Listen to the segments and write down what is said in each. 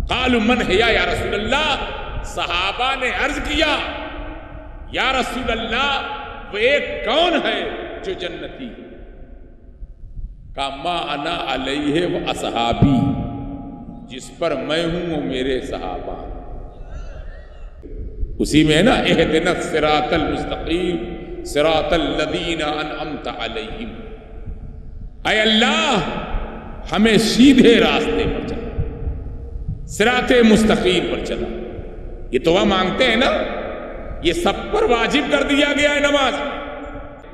قالوا من ہے یا رسول اللہ، صحابہ نے عرض کیا یا رسول اللہ وہ ایک کون ہے جو جنتی؟ کہا ما انا علیہ و اصحابی، جس پر میں ہوں وہ میرے صحابہ۔ اسی میں ہے نا اہدنا الصراط المستقیم صراط الذین انعمت علیہم، اے اللہ ہمیں سیدھے راستے پر چلا، صراط مستقیم پر چلا۔ یہ دعا مانگتے ہیں نا، یہ سب پر واجب کر دیا گیا ہے نماز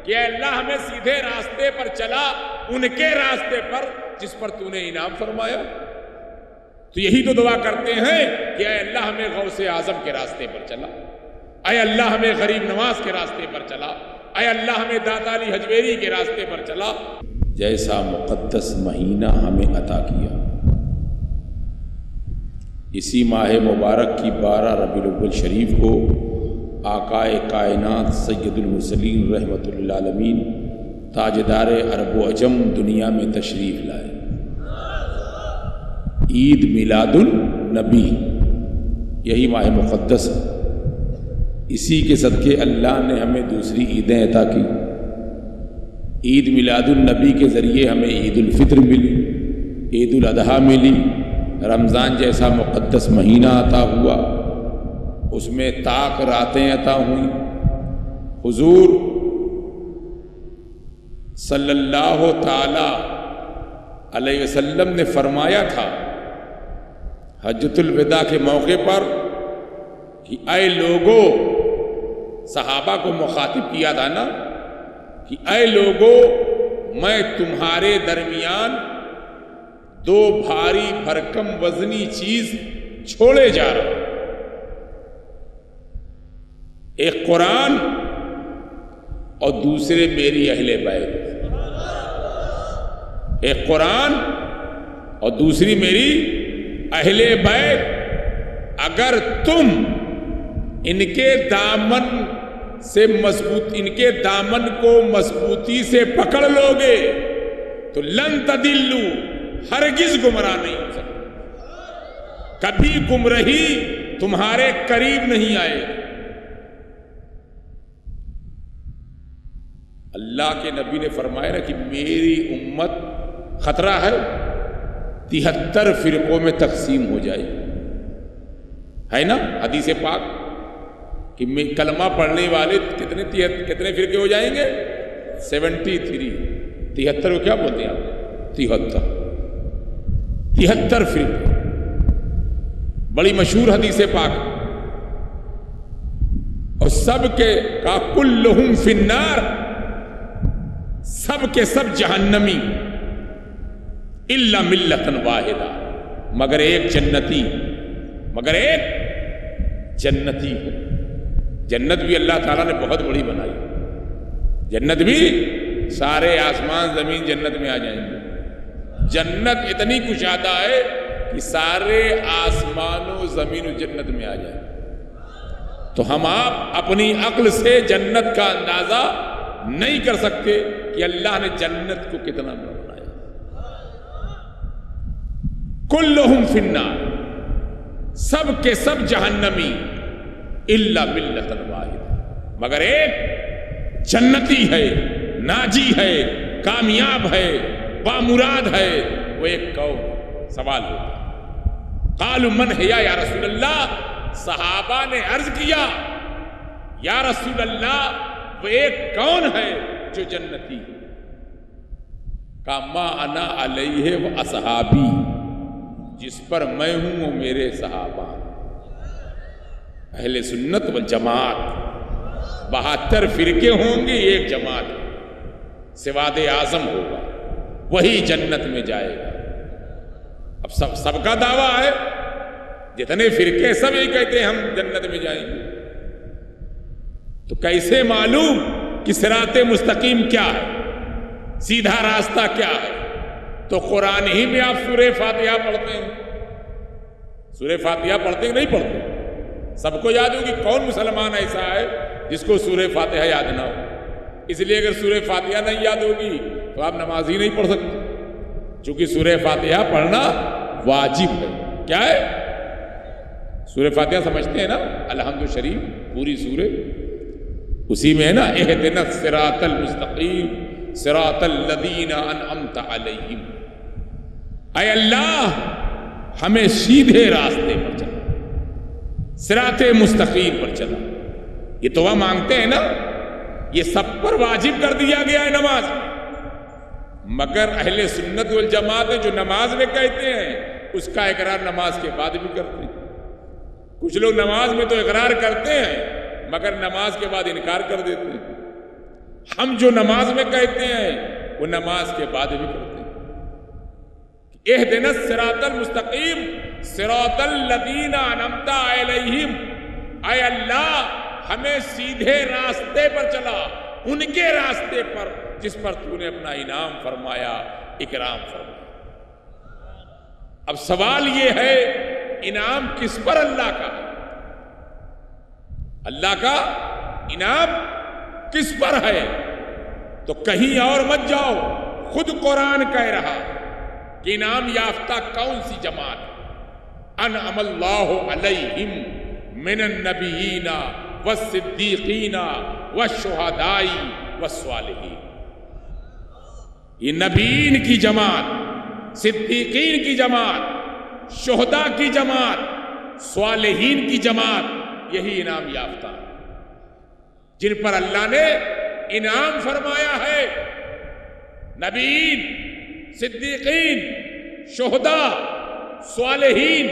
کہ اے اللہ ہمیں سیدھے راستے پر چلا، ان کے راستے پر جس پر تو نے انعام فرمایا۔ تو یہی تو دعا کرتے ہیں کہ اے اللہ ہمیں غوث اعظم کے راستے پر چلا، اے اللہ ہمیں غریب نواز کے راستے پر چلا، اے اللہ ہمیں داتا علی حجویری کے راستے پر چلا۔ جیسا مقدس مہینہ ہمیں عطا کیا، اسی ماہ مبارک کی 12 ربیع الاول شریف کو آقائے کائنات سید المرسلین رحمۃ للعالمین تاجدار عرب و عجم دنیا میں تشریف لائے۔ عید میلاد النبی، یہی ماہ مقدس ہے، اسی کے صدقے اللہ نے ہمیں دوسری عیدیں عطا کی۔ عید میلاد النبی کے ذریعے ہمیں عید الفطر ملی، عید الاضحیٰ ملی، رمضان جیسا مقدس مہینہ عطا ہوا، اس میں طاق راتیں عطا ہوئیں۔ حضور صلی اللہ تعالی علیہ وسلم نے فرمایا تھا حجۃ الوداع کے موقع پر کہ اے لوگو، صحابہ کو مخاطب کیا تھا نا کہ اے لوگو، میں تمہارے درمیان 2 بھاری بھرکم وزنی چیز چھوڑے جا رہا ہوں، ایک قرآن اور دوسرے میری اہل بیت۔ ایک قرآن اور دوسری میری اہل بیت۔ اگر تم ان کے دامن کو مضبوطی سے پکڑ لو گے تو لن تدلوا، ہرگز گمراہ نہیں ہو سکتے، کبھی گمراہی تمہارے قریب نہیں آئے۔ اللہ کے نبی نے فرمایا نا کہ میری امت خطرہ ہے 73 فرقوں میں تقسیم ہو جائے، ہے نا حدیث پاک کہ کلمہ پڑھنے والے کتنے فرقے ہو جائیں گے؟ 73۔ 73 کو کیا بولتے ہیں آپ؟ 73 فرقے، بڑی مشہور حدیث پاک، اور سب کے کا کلہم فی النار، سب کے سب جہنمی، الا ملۃ واحدہ، مگر ایک جنتی، مگر ایک جنتی ہے۔ جنت بھی اللہ تعالیٰ نے بہت بڑی بنائی، جنت بھی سارے آسمان زمین جنت میں آ جائیں گے۔ جنت اتنی کشادہ ہے کہ سارے آسمان و زمین جنت میں آ جائیں۔ تو ہم آپ اپنی عقل سے جنت کا اندازہ نہیں کر سکتے کہ اللہ نے جنت کو کتنا بڑا بنایا۔ کلہم فی النار، سب کے سب جہنمی، الا ملۃ واحدہ، مگر ایک جنتی ہے، ناجی ہے، کامیاب ہے، بامراد ہے، وہ ایک کون؟ سوال ہوگا۔ قالوا من ہے یا رسول اللہ، صحابہ نے عرض کیا یا رسول اللہ وہ ایک کون ہے جو جنتی؟ کہا ما انا علیہ و اصحابی، جس پر میں ہوں وہ میرے صحابہ۔ اہل سنت والجماعت 72 فرقے ہوں گے، ایک جماعت سواد اعظم ہوگا، وہی جنت میں جائے گا۔ اب سب کا دعویٰ ہے، جتنے فرقے سب یہی کہتے ہیں ہم جنت میں جائیں گے، تو کیسے معلوم کہ صراط مستقیم کیا ہے، سیدھا راستہ کیا ہے؟ تو قرآن ہی میں آپ سورہ فاتحہ پڑھتے ہیں، سورہ فاتحہ پڑھتے ہیں نہیں پڑھتے؟ سب کو یاد ہوگی، کون مسلمان ایسا ہے جس کو سورہ فاتحہ یاد نہ ہو؟ اس لیے اگر سورہ فاتحہ نہیں یاد ہوگی تو آپ نماز ہی نہیں پڑھ سکتے، چونکہ سورہ فاتحہ پڑھنا واجب ہے۔ کیا ہے؟ سورہ فاتحہ سمجھتے ہیں نا، الحمد شریف پوری سورہ اسی میں ہے نا، اہدنا الصراط المستقیم صراط الذین انعمت علیہم، اے اللہ ہمیں سیدھے راستے پر چلا، صراط مستقیم پر چلا۔ یہ دعا مانگتے ہیں نا، یہ سب پر واجب کر دیا گیا ہے نماز، مگر اہل سنت والجماعت جو نماز میں کہتے ہیں اس کا اقرار نماز کے بعد بھی کرتے ہیں۔ کچھ لوگ نماز میں تو اقرار کرتے ہیں مگر نماز کے بعد انکار کر دیتے ہیں۔ ہم جو نماز میں کہتے ہیں وہ نماز کے بعد بھی کرتے ہیں۔ اہدنا الصراط المستقیم صراط الذین انعمت علیہم، اے اللہ ہمیں سیدھے راستے پر چلا، ان کے راستے پر جس پر تو نے اپنا انعام فرمایا، اکرام فرمایا۔ اب سوال یہ ہے، انعام کس پر اللہ کا ہے؟ اللہ کا انعام کس پر ہے؟ تو کہیں اور مت جاؤ، خود قرآن کہہ رہا کہ انعام یافتہ کون سی جماعت؟ انعم اللہ علیہم من النبیین والصدیقین والشہداء والصالحین۔ یہ نبیین کی جماعت، صدیقین کی جماعت، شہداء کی جماعت، صالحین کی جماعت، یہی انعام یافتہ جن پر اللہ نے انعام فرمایا ہے۔ نبیین، صدیقین، شہداء، صالحین،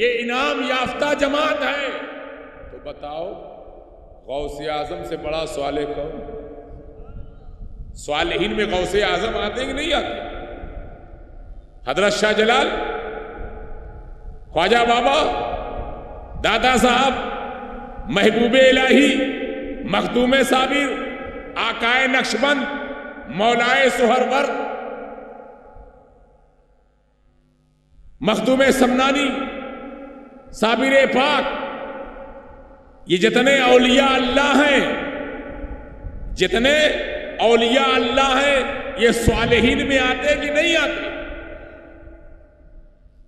یہ انعام یافتہ جماعت ہے۔ تو بتاؤ غوث اعظم سے بڑا صالح کون؟ صالحین میں غوث اعظم آتے ہیں کہ نہیں آتے؟ حضرت شاہ جلال، خواجہ بابا، دادا صاحب، محبوب الہی، مخدوم صابر، آقائے نقشبند، مولائے سہرورد، مخدوم سمنانی، صابر پاک، یہ جتنے اولیاء اللہ ہیں، جتنے اولیاء اللہ ہیں، یہ صالحین میں آتے کہ نہیں آتے؟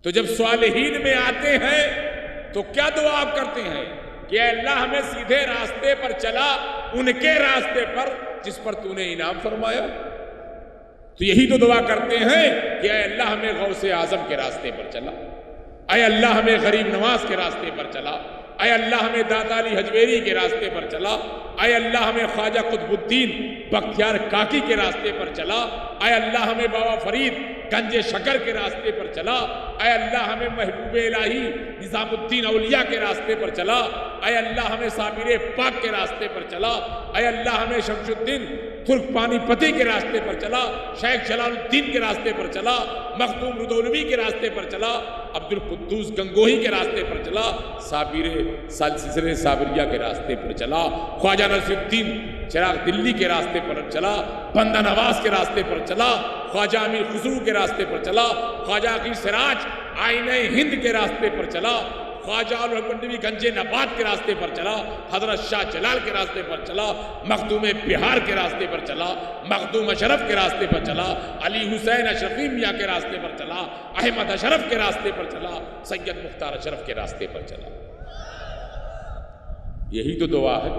تو جب صالحین میں آتے ہیں تو کیا دعا آپ کرتے ہیں کہ اے اللہ ہمیں سیدھے راستے پر چلا، ان کے راستے پر جس پر تو نے انعام فرمایا؟ تو یہی تو دعا کرتے ہیں کہ اے اللہ ہمیں غوث اعظم کے راستے پر چلا، اے اللہ ہمیں غریب نواز کے راستے پر چلا، اے اللہ ہمیں داتا علی حجویری کے راستے پر چلا، اے اللہ ہمیں خواجہ قطب الدین بختیار کاکی کے راستے پر چلا، اے اللہ ہمیں بابا فرید گنج شکر کے راستے پر چلا، اے اللہ ہمیں محبوب الہی نظام الدین اولیاء کے راستے پر چلا، اے اللہ ہمیں صابر پاک کے راستے پر چلا، اے اللہ ہمیں شمس الدین ترک پانی پتی کے راستے پر چلا، شیخ جلال الدین کے راستے پر چلا، مخدوم رودولوی کے راستے پر چلا، عبد القدوس گنگوہی کے راستے پر چلا، صابر سلسلہ صابریہ کے راستے پر چلا، خواجہ نصیر الدین چراغ دلی کے راستے پر چلا، بندہ نواز کے راستے پر چلا، خواجہ امیر خسرو کے راستے پر چلا، خواجہ عقیل سراج آئینہ ہند کے راستے پر چلا، خواجہ الحمدوی گنج نبات کے راستے پر چلا، حضرت شاہ جلال کے راستے پر چلا، مخدوم بہار کے راستے پر چلا، مخدوم اشرف کے راستے پر چلا، علی حسین اشرفی میاں کے راستے پر چلا، احمد اشرف کے راستے پر چلا، سید مختار اشرف کے راستے پر چلا۔ یہی تو دعا ہے۔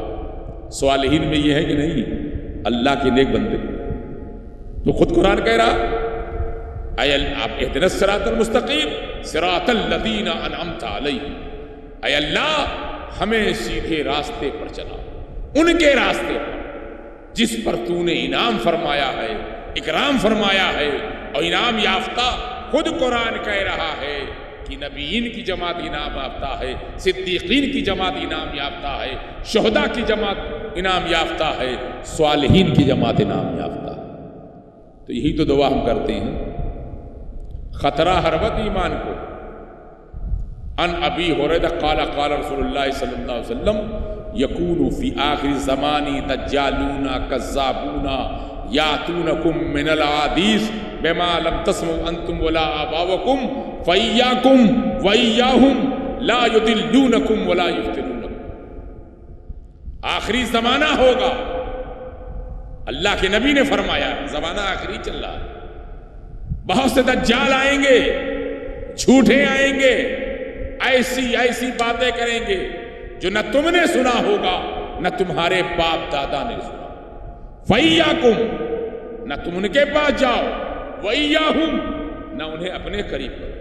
صالحین میں یہ ہے کہ نہیں؟ اللہ کے نیک بندے تو خود قرآن کہہ رہا اے آپ اہدنا الصراط المستقیم صراط الذین انعمت علیہم، اے اللہ ہمیں سیدھے راستے پر چلا، ان کے راستے پر جس پر تو نے انعام فرمایا ہے، اکرام فرمایا ہے۔ اور انعام یافتہ خود قرآن کہہ رہا ہے کہ نبیین کی جماعت انعام یافتہ ہے، صدیقین کی جماعت انعام یافتہ ہے، شہداء کی جماعت انعام یافتہ ہے، صالحین کی جماعت انعام یافتہ ہے۔ تو یہی تو دعا ہم کرتے ہیں۔ خطرہ ہر وقت ایمان کو۔ ان ابی ہریرہ قال قال رسول اللہ صلی اللہ علیہ وسلم یکون فی آخر الزمان دجالون کذابون یاتونکم من الحدیث بما لم تسمعوا انتم ولا آباؤکم فایاکم وایاہم لا یضلونکم ولا یفتنونکم۔ آخری زمانہ ہوگا، اللہ کے نبی نے فرمایا زمانہ آخری چل رہا ہے، بہت سے دجال آئیں گے، جھوٹے آئیں گے، ایسی ایسی باتیں کریں گے جو نہ تم نے سنا ہوگا نہ تمہارے باپ دادا نے سنا. وَإِيَّاكُمْ، نہ تم ان کے پاس جاؤ، وَإِيَّاهُمْ، نہ انہیں اپنے قریب کرو.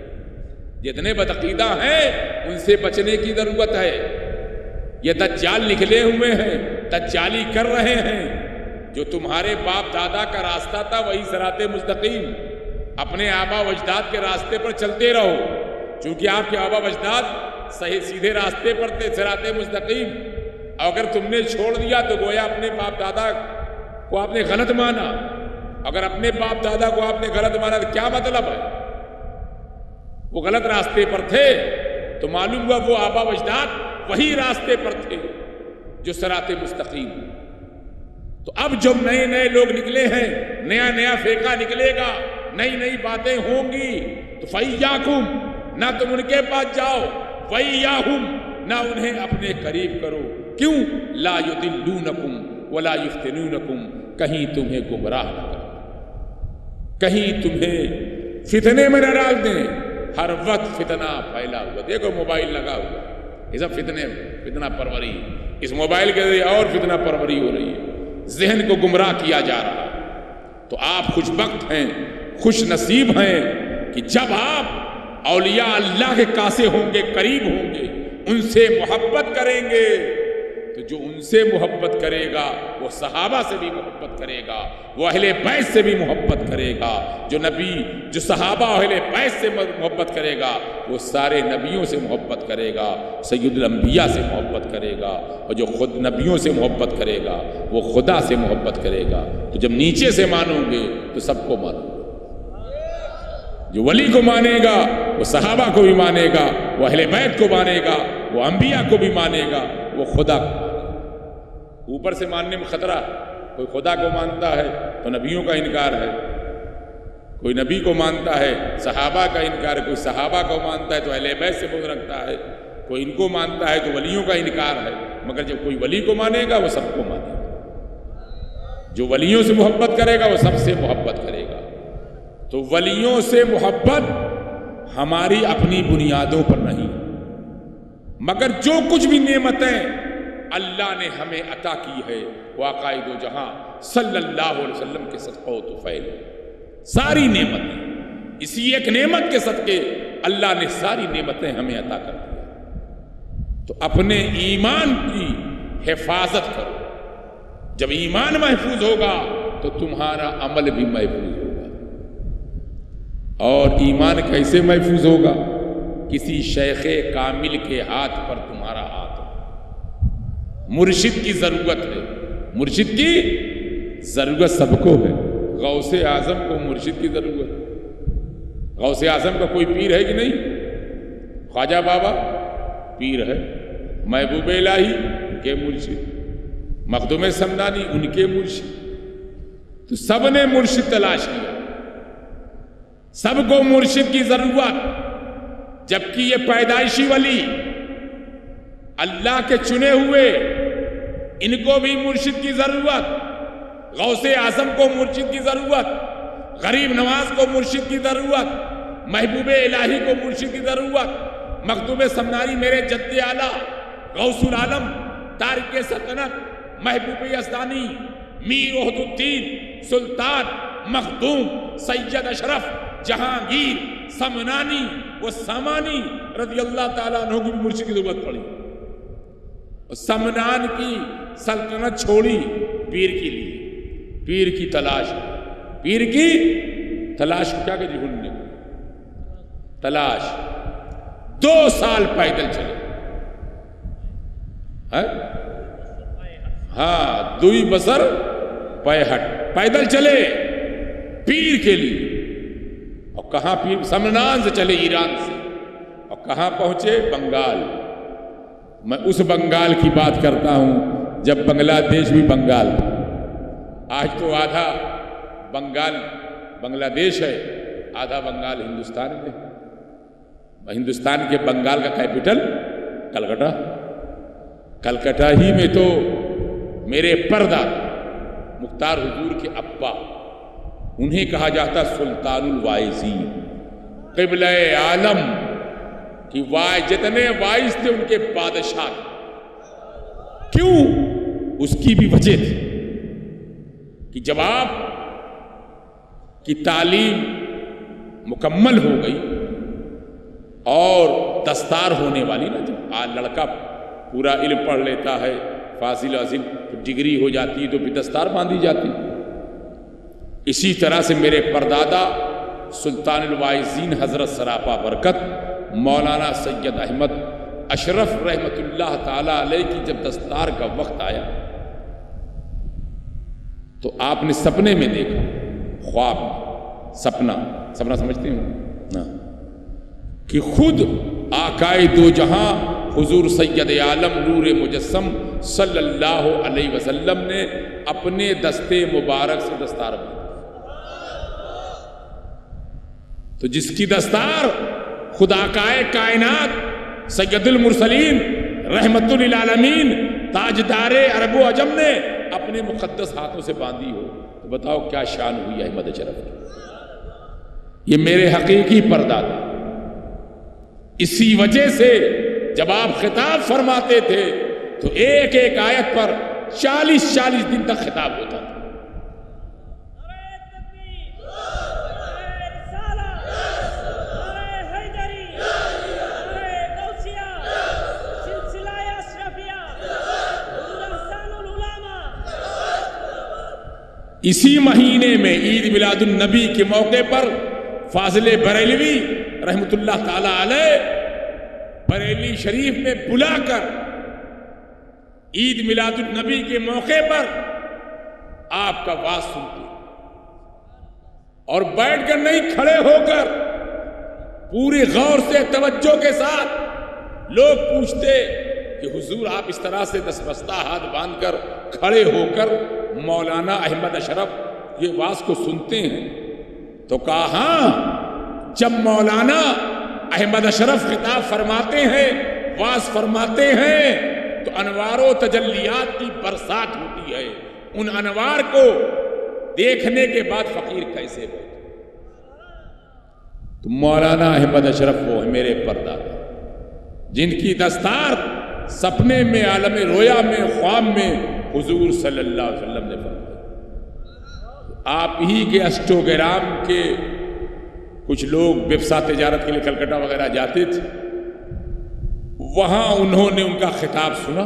جتنے بدعقیدہ ہیں ان سے بچنے کی ضرورت ہے. یہ دجال نکلے ہوئے ہیں، دجالی کر رہے ہیں. جو تمہارے باپ دادا کا راستہ تھا وہی صراط مستقیم. اپنے آبا و اجداد کے راستے پر چلتے رہو، چونکہ آپ کے آبا و اجداد صحیح سیدھے راستے پر تھے، صراط مستقیم. اگر تم نے چھوڑ دیا تو گویا اپنے باپ دادا کو آپ نے غلط مانا. اگر اپنے باپ دادا کو آپ نے غلط مانا تو کیا مطلب ہے؟ وہ غلط راستے پر تھے تو معلوم ہوا وہ آبا و اجداد وہی راستے پر تھے جو صراط مستقیم. تو اب جب نئے نئے لوگ نکلے ہیں، نیا نیا فرقہ نکلے گا، نئی نئی باتیں ہوں گی، تو فَإِيَّاكُمْ، نہ تم ان کے پاس جاؤ، وَإِيَّاهُمْ، نہ انہیں اپنے قریب کرو. کیوں؟ لَا يُضِلُّونَكُمْ وَلَا يُفْتِنُونَكُمْ، کہیں تمہیں گمراہ نہ کریں، کہیں تمہیں فتنے میں نہ ڈال دیں. ہر وقت فتنہ پھیلا ہوا، دیکھو موبائل لگا ہوا، یہ سب فتنہ پروری. اس موبائل کے ذریعے اور فتنہ پروری ہو رہی ہے، ذہن کو گمراہ کیا جا رہا ہے. تو آپ خوش بخت ہیں، خوش نصیب ہیں کہ جب آپ اولیاء اللہ کے کاسے ہوں گے، قریب ہوں گے، ان سے محبت کریں گے، تو جو ان سے محبت کرے گا وہ صحابہ سے بھی محبت کرے گا، وہ اہل بیت سے بھی محبت کرے گا. جو صحابہ اہل بیت سے محبت کرے گا وہ سارے نبیوں سے محبت کرے گا، سید الانبیاء سے محبت کرے گا. اور جو خود نبیوں سے محبت کرے گا وہ خدا سے محبت کرے گا. تو جب نیچے سے مانو گے تو سب کو مانو. جو ولی کو مانے گا وہ صحابہ کو بھی مانے گا، وہ اہل بیت کو مانے گا، وہ انبیاء کو بھی مانے گا، وہ خدا کو. اوپر سے ماننے میں خطرہ. کوئی خدا کو مانتا ہے تو نبیوں کا انکار ہے، کوئی نبی کو مانتا ہے صحابہ کا انکار ہے، کوئی صحابہ کو مانتا ہے تو اہل بیت سے بغض رکھتا ہے، کوئی ان کو مانتا ہے تو ولیوں کا انکار ہے. مگر جب کوئی ولی کو مانے گا وہ سب کو مانے گا. جو ولیوں سے محبت کرے گا وہ سب سے محبت کرے گا. تو ولیوں سے محبت ہماری اپنی بنیادوں پر نہیں، مگر جو کچھ بھی نعمتیں اللہ نے ہمیں عطا کی ہے وہ آقا دو جہاں صلی اللہ علیہ وسلم کے صدقہ و طفیل، ساری نعمتیں اسی ایک نعمت کے صدقے اللہ نے ساری نعمتیں ہمیں عطا کر دی. تو اپنے ایمان کی حفاظت کرو. جب ایمان محفوظ ہوگا تو تمہارا عمل بھی محفوظ ہوگا. اور ایمان کیسے محفوظ ہوگا؟ کسی شیخ کامل کے ہاتھ پر تمہارا ہاتھ ہو. مرشد کی ضرورت ہے، مرشد کی ضرورت سب کو ہے. غوث اعظم کو مرشد کی ضرورت ہے. غوث اعظم کا کوئی پیر ہے کہ نہیں؟ خواجہ بابا پیر ہے، محبوب الہی ان کے مرشد، مخدوم سمدانی ان کے مرشد. تو سب نے مرشد تلاش کیا، سب کو مرشد کی ضرورت. جبکہ یہ پیدائشی ولی اللہ کے چنے ہوئے، ان کو بھی مرشد کی ضرورت. غوث اعظم کو مرشد کی ضرورت، غریب نواز کو مرشد کی ضرورت، محبوب الہی کو مرشد کی ضرورت، مخدوم سمنانی میرے جد اعلیٰ غوث العالم تارک سلطنت محبوب یزدانی میر وحد الدین سلطان مخدوم سید اشرف جہانگیر سمنانی و سامانی رضی اللہ تعالیٰ عنہ کی مرشد کی ضرورت پڑی. سمنان کی سلطنت چھوڑی پیر کے لیے، پیر کی تلاش، پیر کی تلاش کو کیا کہتے ہیں؟ تلاش. 2 سال پیدل چلے، ہاں دوئی بسر پے ہٹ، پیدل چلے پیر کے لیے. اور کہاں پیر؟ سمنان سے چلے، ایران سے. اور کہاں پہنچے؟ بنگال. میں اس بنگال کی بات کرتا ہوں جب بنگلہ دیش بھی بنگال تھا. آج تو آدھا بنگال بنگلہ دیش ہے، آدھا بنگال ہندوستان میں. ہندوستان کے بنگال کا کیپٹل کلکتہ. کلکتہ ہی میں تو میرے پردہ مختار حضور کے ابا، انہیں کہا جاتا سلطان الوائزین، قبلہ عالم، کہ جتنے وائس تھے ان کے بادشاہ تھے. کیوں؟ اس کی بھی وجہ تھی کہ جب آپ کی تعلیم مکمل ہو گئی اور دستار ہونے والی نا، جب آج لڑکا پورا علم پڑھ لیتا ہے، فاضل عظیم ڈگری ہو جاتی ہے تو پھر دستار باندھی جاتی. اسی طرح سے میرے پردادا سلطان الواعظین حضرت سراپا برکت مولانا سید احمد اشرف رحمت اللہ تعالی علیہ کی جب دستار کا وقت آیا تو آپ نے سپنے میں دیکھا، خواب میں، سپنا سمجھتے ہیں کہ خود آقائے دو جہاں حضور سید عالم نور مجسم صلی اللہ علیہ وسلم نے اپنے دستے مبارک سے دستار باندھی. تو جس کی دستار خدا آقائے کائنات سید المرسلین رحمت للعالمین تاجدار عرب و عجم نے اپنے مقدس ہاتھوں سے باندھی ہو تو بتاؤ کیا شان ہوئی احمد اشرف کی. یہ میرے حقیقی پردادا. اسی وجہ سے جب آپ خطاب فرماتے تھے تو ایک ایک آیت پر 40 دن تک خطاب ہوتا تھا. اسی مہینے میں عید میلاد النبی کے موقع پر فاضل بریلوی رحمت اللہ تعالی علیہ بریلی شریف میں بلا کر عید میلاد النبی کے موقع پر آپ کا واعظ سنتے اور بیٹھ کر نہیں، کھڑے ہو کر پوری غور سے توجہ کے ساتھ لوگ پوچھتے کہ حضور آپ اس طرح سے دستبستہ ہاتھ باندھ کر کھڑے ہو کر مولانا احمد اشرف یہ واعظ کو سنتے ہیں؟ تو کہا ہاں، جب مولانا احمد اشرف خطاب فرماتے ہیں، واعظ فرماتے ہیں تو انوار و تجلیات کی برسات ہوتی ہے. ان انوار کو دیکھنے کے بعد فقیر کیسے بیٹھے؟ تو مولانا احمد اشرف وہ ہے میرے پردادا جن کی دستار سپنے میں، عالم رویا میں، خواب میں حضور صلی اللہ علیہ وسلم نے فرمایا. آپ ہی کے اسٹوگرام کے کچھ لوگ بفسا تجارت کے لیے کلکتہ وغیرہ جاتے تھے، وہاں انہوں نے ان کا خطاب سنا،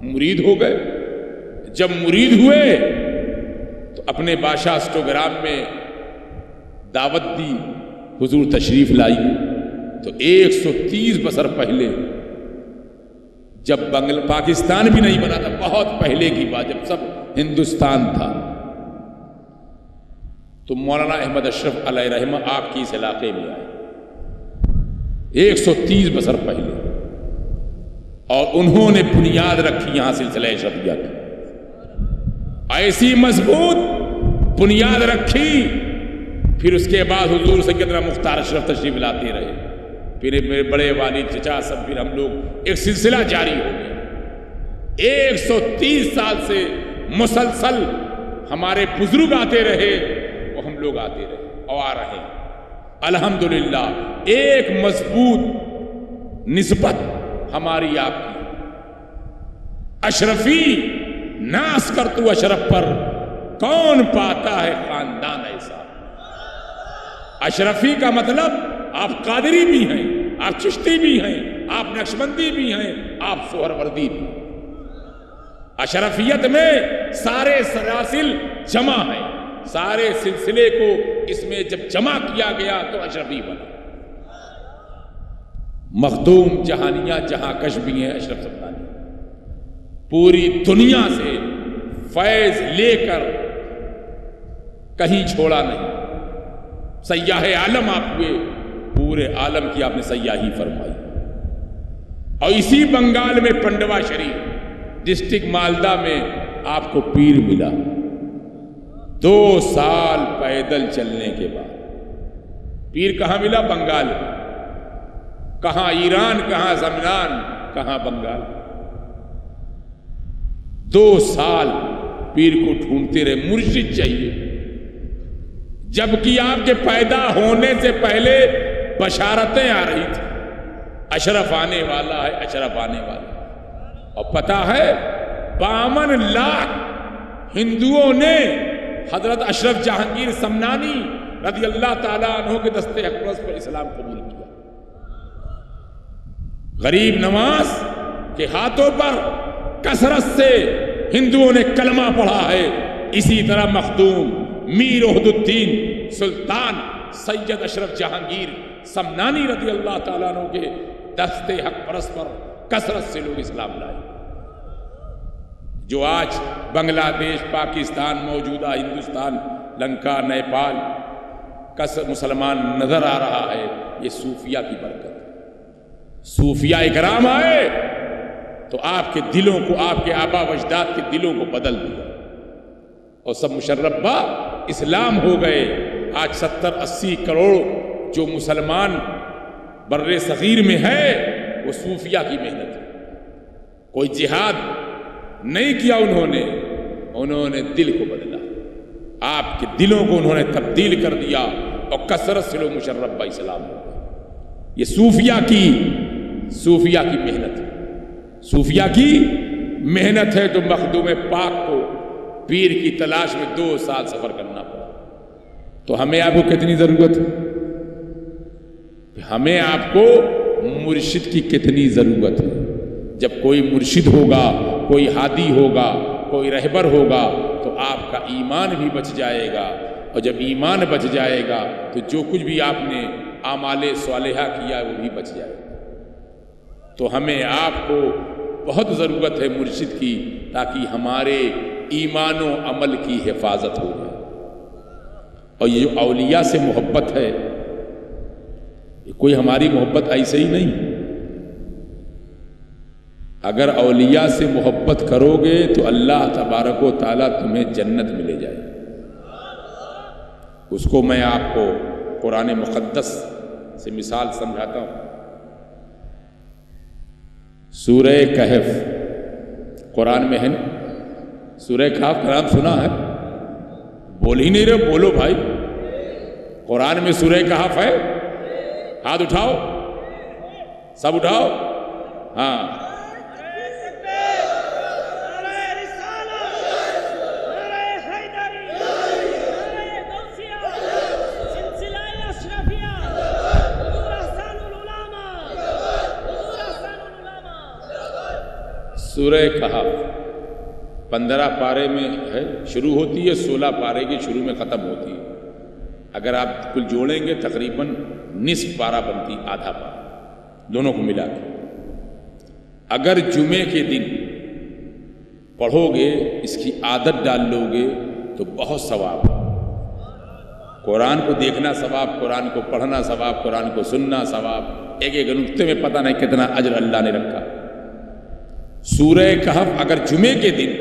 مرید ہو گئے. جب مرید ہوئے تو اپنے بادشاہ اسٹوگرام میں دعوت دی، حضور تشریف لائی. تو 130 بسر پہلے جب پاکستان بھی نہیں بنا تھا، بہت پہلے کی بات، جب سب ہندوستان تھا، تو مولانا احمد اشرف علیہ رحمہ آپ کی اس علاقے میں آئے 130 بسر پہلے، اور انہوں نے بنیاد رکھی یہاں سلسلہ اشرفیہ کی. ایسی مضبوط بنیاد رکھی. پھر اس کے بعد حضور سیدنا مختار اشرف تشریف لاتے رہے، پھر میرے بڑے والد چچا سب، پھر ہم لوگ ایک سلسلہ جاری ہو گیا. 130 سال سے مسلسل ہمارے بزرگ آتے رہے اور ہم لوگ آتے رہے اور آ رہے ہیں. الحمدللہ ایک مضبوط نسبت ہماری آپ کی. اشرفی ناس کر تو اشرف پر، کون پاتا ہے خاندان ایسا. اشرفی کا مطلب آپ قادری بھی ہیں، آپ چشتی بھی ہیں، آپ نقشبندی بھی ہیں، آپ سہروردی بھی. اشرفیت میں سارے سلاسل جمع ہیں، سارے سلسلے کو اس میں جب جمع کیا گیا تو اشرفی بنا. مخدوم جہانیاں جہاں کش بھی ہیں اشرف سمدانی، پوری دنیا سے فیض لے کر کہیں چھوڑا نہیں. سیاح عالم آپ ہوئے، پورے عالم کی آپ نے سیاحی فرمائی. اور اسی بنگال میں پنڈوا شریف ڈسٹرکٹ مالدہ میں آپ کو پیر ملا. 2 سال پیدل چلنے کے بعد پیر کہاں ملا؟ بنگال میں. کہاں ایران، کہاں زمنان، کہاں بنگال. 2 سال پیر کو ڈھونڈتے رہے، مرشد چاہیے. جبکہ آپ کے پیدا ہونے سے پہلے بشارتیں آ رہی تھی اشرف آنے والا ہے، اشرف آنے والا۔ اور پتہ ہے 52 لاکھ ہندوؤں نے حضرت اشرف جہانگیر سمنانی رضی اللہ تعالیٰ عنہ کے دستے اقدس پر اسلام قبول کیا۔ غریب نواز کے ہاتھوں پر کثرت سے ہندوؤں نے کلمہ پڑھا ہے۔ اسی طرح مخدوم میر عہد الدین سلطان سید اشرف جہانگیر سمنانی رضی اللہ تعالیٰ عنہ کے دستے حق پرست پر کثرت سے لوگ اسلام لائے۔ جو آج بنگلہ دیش، پاکستان، موجودہ ہندوستان، لنکا، نیپال کا مسلمان نظر آ رہا ہے، یہ صوفیہ کی برکت۔ صوفیہ اکرام آئے تو آپ کے دلوں کو، آپ کے آبا و اجداد کے دلوں کو بدل دیا اور سب مشربہ اسلام ہو گئے۔ آج 70-80 کروڑ جو مسلمان بر صغیر میں ہے وہ صوفیہ کی محنت ہے۔ کوئی جہاد نہیں کیا انہوں نے دل کو بدلا، آپ کے دلوں کو انہوں نے تبدیل کر دیا اور کثرت سے لوگ مشربہ اسلام ہو گئے۔ یہ صوفیہ کی محنت ہے، صوفیہ کی محنت ہے۔ تو مخدوم پاک کو پیر کی تلاش میں 2 سال سفر کرنا پڑا۔ تو ہمیں آپ کو کتنی ضرورت ہے؟ ہمیں آپ کو مرشد کی کتنی ضرورت ہے؟ جب کوئی مرشد ہوگا، کوئی ہادی ہوگا، کوئی رہبر ہوگا تو آپ کا ایمان بھی بچ جائے گا، اور جب ایمان بچ جائے گا تو جو کچھ بھی آپ نے اعمال صالحہ کیا ہے وہ بھی بچ جائے گا۔ تو ہمیں آپ کو بہت ضرورت ہے مرشد کی، تاکہ ہمارے ایمان و عمل کی حفاظت ہو جائے۔ اور یہ جو اولیاء سے محبت ہے، یہ کوئی ہماری محبت ایسے ہی نہیں۔ اگر اولیاء سے محبت کرو گے تو اللہ تبارک و تعالیٰ تمہیں جنت میں لے جائے۔ اس کو میں آپ کو قرآن مقدس سے مثال سمجھاتا ہوں۔ سورہ کہف قرآن میں ہے نا، سورہ کہف کا نام سنا ہے؟ بول ہی نہیں رہے، بولو بھائی۔ قرآن میں سورہ کہف ہے؟ ہاتھ اٹھاؤ، سب اٹھاؤ۔ ہاں، سورہ کہف 15 پارے میں ہے، شروع ہوتی ہے 16 پارے کی شروع میں ختم ہوتی ہے۔ اگر آپ کل جوڑیں گے تقریباً نصف پارہ بنتی، آدھا پارہ دونوں کو ملا کے۔ اگر جمعے کے دن پڑھو گے، اس کی عادت ڈال لو گے تو بہت ثواب۔ قرآن کو دیکھنا ثواب، قرآن کو پڑھنا ثواب، قرآن کو سننا ثواب، ایک نقطے میں پتہ نہیں کتنا اجر اللہ نے رکھا۔ سورہ کہف اگر جمعے کے دن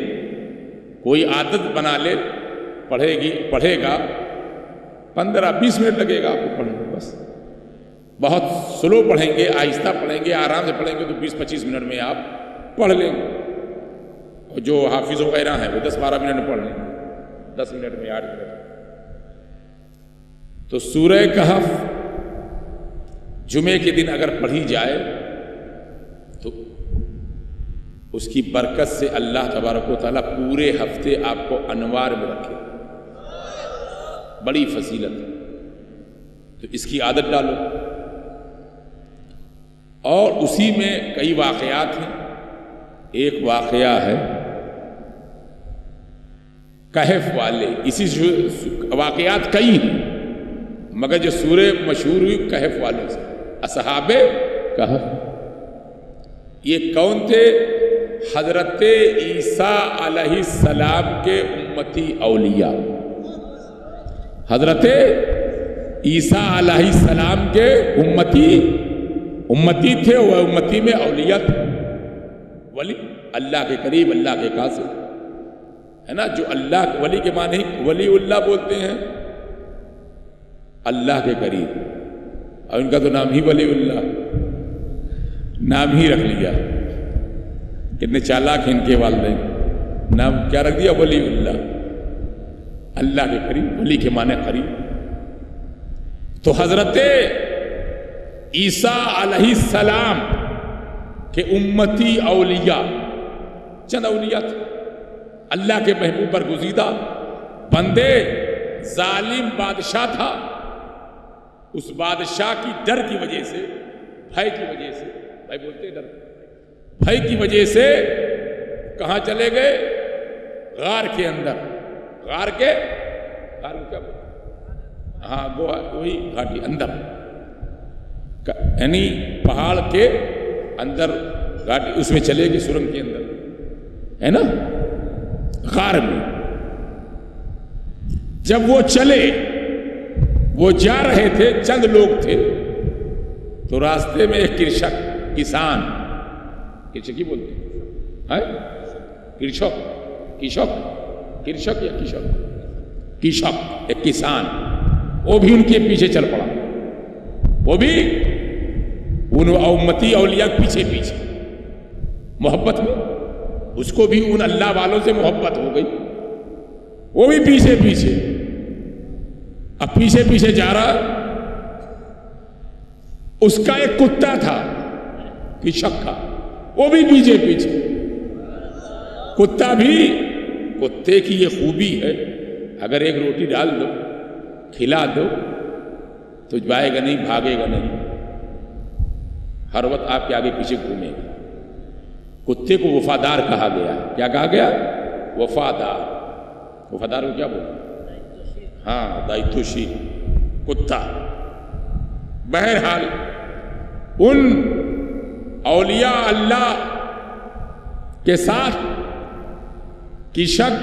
کوئی عادت بنا لے، پڑھے گا 15-20 منٹ لگے گا آپ کو پڑھنے میں، بس بہت سلو پڑھیں گے، آہستہ پڑھیں گے، آرام سے پڑھیں گے تو 20-25 منٹ میں آپ پڑھ لیں گے۔ اور جو حافظ وغیرہ ہیں وہ 10-12 منٹ میں پڑھ لیں گے، 10 منٹ میں، 8 منٹ۔ تو سورہ کہف جمعے کے دن اگر پڑھی جائے تو اس کی برکت سے اللہ تبارک و تعالیٰ پورے ہفتے آپ کو انوار میں رکھے، بڑی فضیلت ہے۔ تو اس کی عادت ڈالو۔ اور اسی میں کئی واقعات ہیں۔ ایک واقعہ ہے کہف والے، اسی واقعات کئی ہیں مگر جو سورہ مشہور ہوئی کہف والوں سے، اصحاب کہف۔ یہ کون تھے؟ حضرت عیسیٰ علیہ السلام کے امتی اولیاء۔ حضرت عیسیٰ علیہ السلام کے امتی تھے، وہ امتی میں اولیاء تھے، ولی اللہ کے قریب، اللہ کے قاصد ہے نا۔ جو اللہ ولی کے معنی ولی اللہ بولتے ہیں، اللہ کے قریب، اور ان کا تو نام ہی ولی اللہ، نام ہی رکھ لیا۔ کتنے چالاک ہیں ان کے والدین، نام کیا رکھ دیا؟ ولی اللہ، اللہ کے قریب، ولی کے معنی قریب۔ تو حضرت عیسیٰ علیہ السلام کے امتی اولیاء، چند اولیاء تھے، اللہ کے محبوب برگزیدہ بندے، ظالم بادشاہ تھا، اس بادشاہ کی ڈر کی وجہ سے، بھائی کی وجہ سے، بھائی بولتے ہیں ڈر، بھائی کی وجہ سے کہاں چلے گئے؟ غار کے اندر، غار کو کیا بولتے؟ ہاں وہی گھاٹی اندر، یعنی پہاڑ کے اندر گھاٹی، اس میں چلے گئے، سرنگ کے اندر ہے نا، غار میں جب وہ چلے، وہ جا رہے تھے، چند لوگ تھے، تو راستے میں ایک کرشک، کسان، کرشک ہی بولتے ہیں، کرشک یا کشک، ایک کسان، وہ بھی ان کے پیچھے چل پڑا، وہ بھی ان امتی اولیاء پیچھے پیچھے، محبت میں، اس کو بھی ان اللہ والوں سے محبت ہو گئی، وہ بھی پیچھے پیچھے، اب پیچھے پیچھے جا رہا، اس کا ایک کتا تھا کشک کا، وہ بھی پیچھے پیچھے، کتا بھی، کتے کی یہ خوبی ہے، اگر ایک روٹی ڈال دو، کھلا دو، تو جائے گا نہیں، بھاگے گا نہیں، ہر وقت آپ کے آگے پیچھے گھومے گا۔ کتے کو وفادار کہا گیا، کیا کہا گیا؟ وفادار، وفادار کو کیا بولتے؟ ہاں، دائتوشی، کتا۔ بہرحال ان اولیاء اللہ کے ساتھ کشک،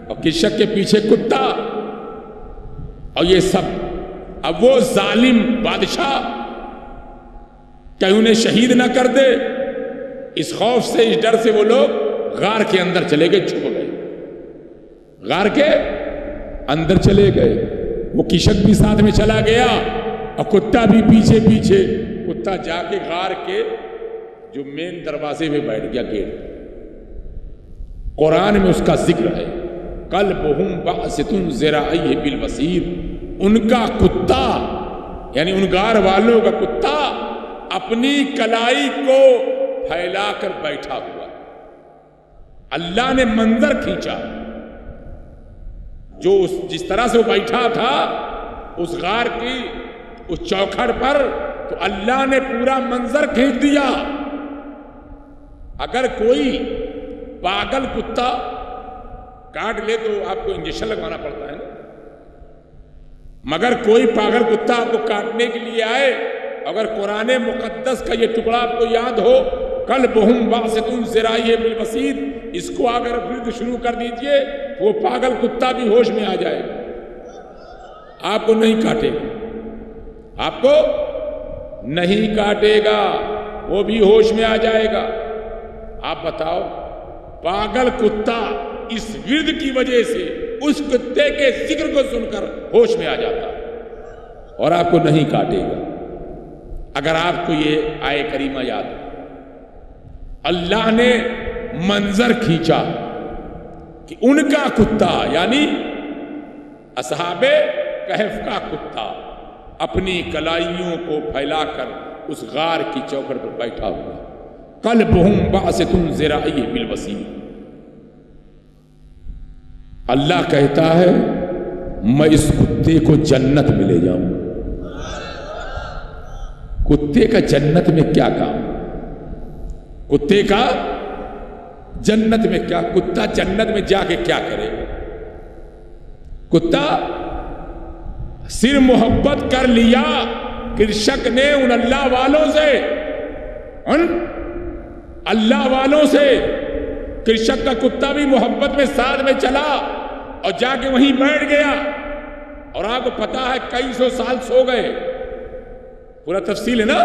اور کشک کے پیچھے کتا، اور یہ سب، اب وہ ظالم بادشاہ کہیں انہیں شہید نہ کر دے، اس خوف سے، اس ڈر سے وہ لوگ غار کے اندر چلے گئے، چھپ گئے، غار کے اندر چلے گئے، وہ کشک بھی ساتھ میں چلا گیا اور کتا بھی پیچھے پیچھے، کتا جا کے غار کے جو مین دروازے میں بیٹھ گیا، گیٹ، قرآن میں اس کا ذکر ہے، قلبہم باسط ذراعیہ بالوسیط، ان کا کتا، یعنی ان غار والوں کا کتا اپنی کلائی کو پھیلا کر بیٹھا ہوا، اللہ نے منظر کھینچا، جو جس طرح سے وہ بیٹھا تھا اس غار کی اس چوکھٹ پر، تو اللہ نے پورا منظر کھینچ دیا۔ اگر کوئی پاگل کتا کاٹ لے تو آپ کو انجیکشن لگوانا پڑتا ہے نا، مگر کوئی پاگل کتا آپ کو کاٹنے کے لیے آئے، اگر قرآن مقدس کا یہ ٹکڑا آپ کو یاد ہو، قلبہم باسط ذراعیہ بالوسیط، اس کو اگر ورد شروع کر دیجئے، وہ پاگل کتا بھی ہوش میں آ جائے گا، آپ کو نہیں کاٹے گا، آپ کو نہیں کاٹے گا، وہ بھی ہوش میں آ جائے گا۔ آپ بتاؤ، پاگل کتا اس ورد کی وجہ سے اس کتے کے ذکر کو سن کر ہوش میں آ جاتا اور آپ کو نہیں کاٹے گا، اگر آپ کو یہ آیے کریمہ یاد ہو۔ اللہ نے منظر کھینچا کہ ان کا کتا، یعنی اصحاب کہف کا کتا، اپنی کلائیوں کو پھیلا کر اس غار کی چوکھٹ پر بیٹھا ہوا، قلبہم باسط ذراعیہ بالوسیط۔ اللہ کہتا ہے میں اس کتے کو جنت میں لے جاؤں۔ کتے کا جنت میں کیا کام؟ کتے کا جنت میں کیا؟ کتا جنت میں جا کے کیا کرے؟ کتا صرف محبت کر لیا کرشک نے ان اللہ والوں سے، ان اللہ والوں سے، کرشک کا کتا بھی محبت میں ساتھ میں چلا اور جا کے وہیں بیٹھ گیا، اور آپ کو پتا ہے کئی سو سال سو گئے، پورا تفصیل ہے نا،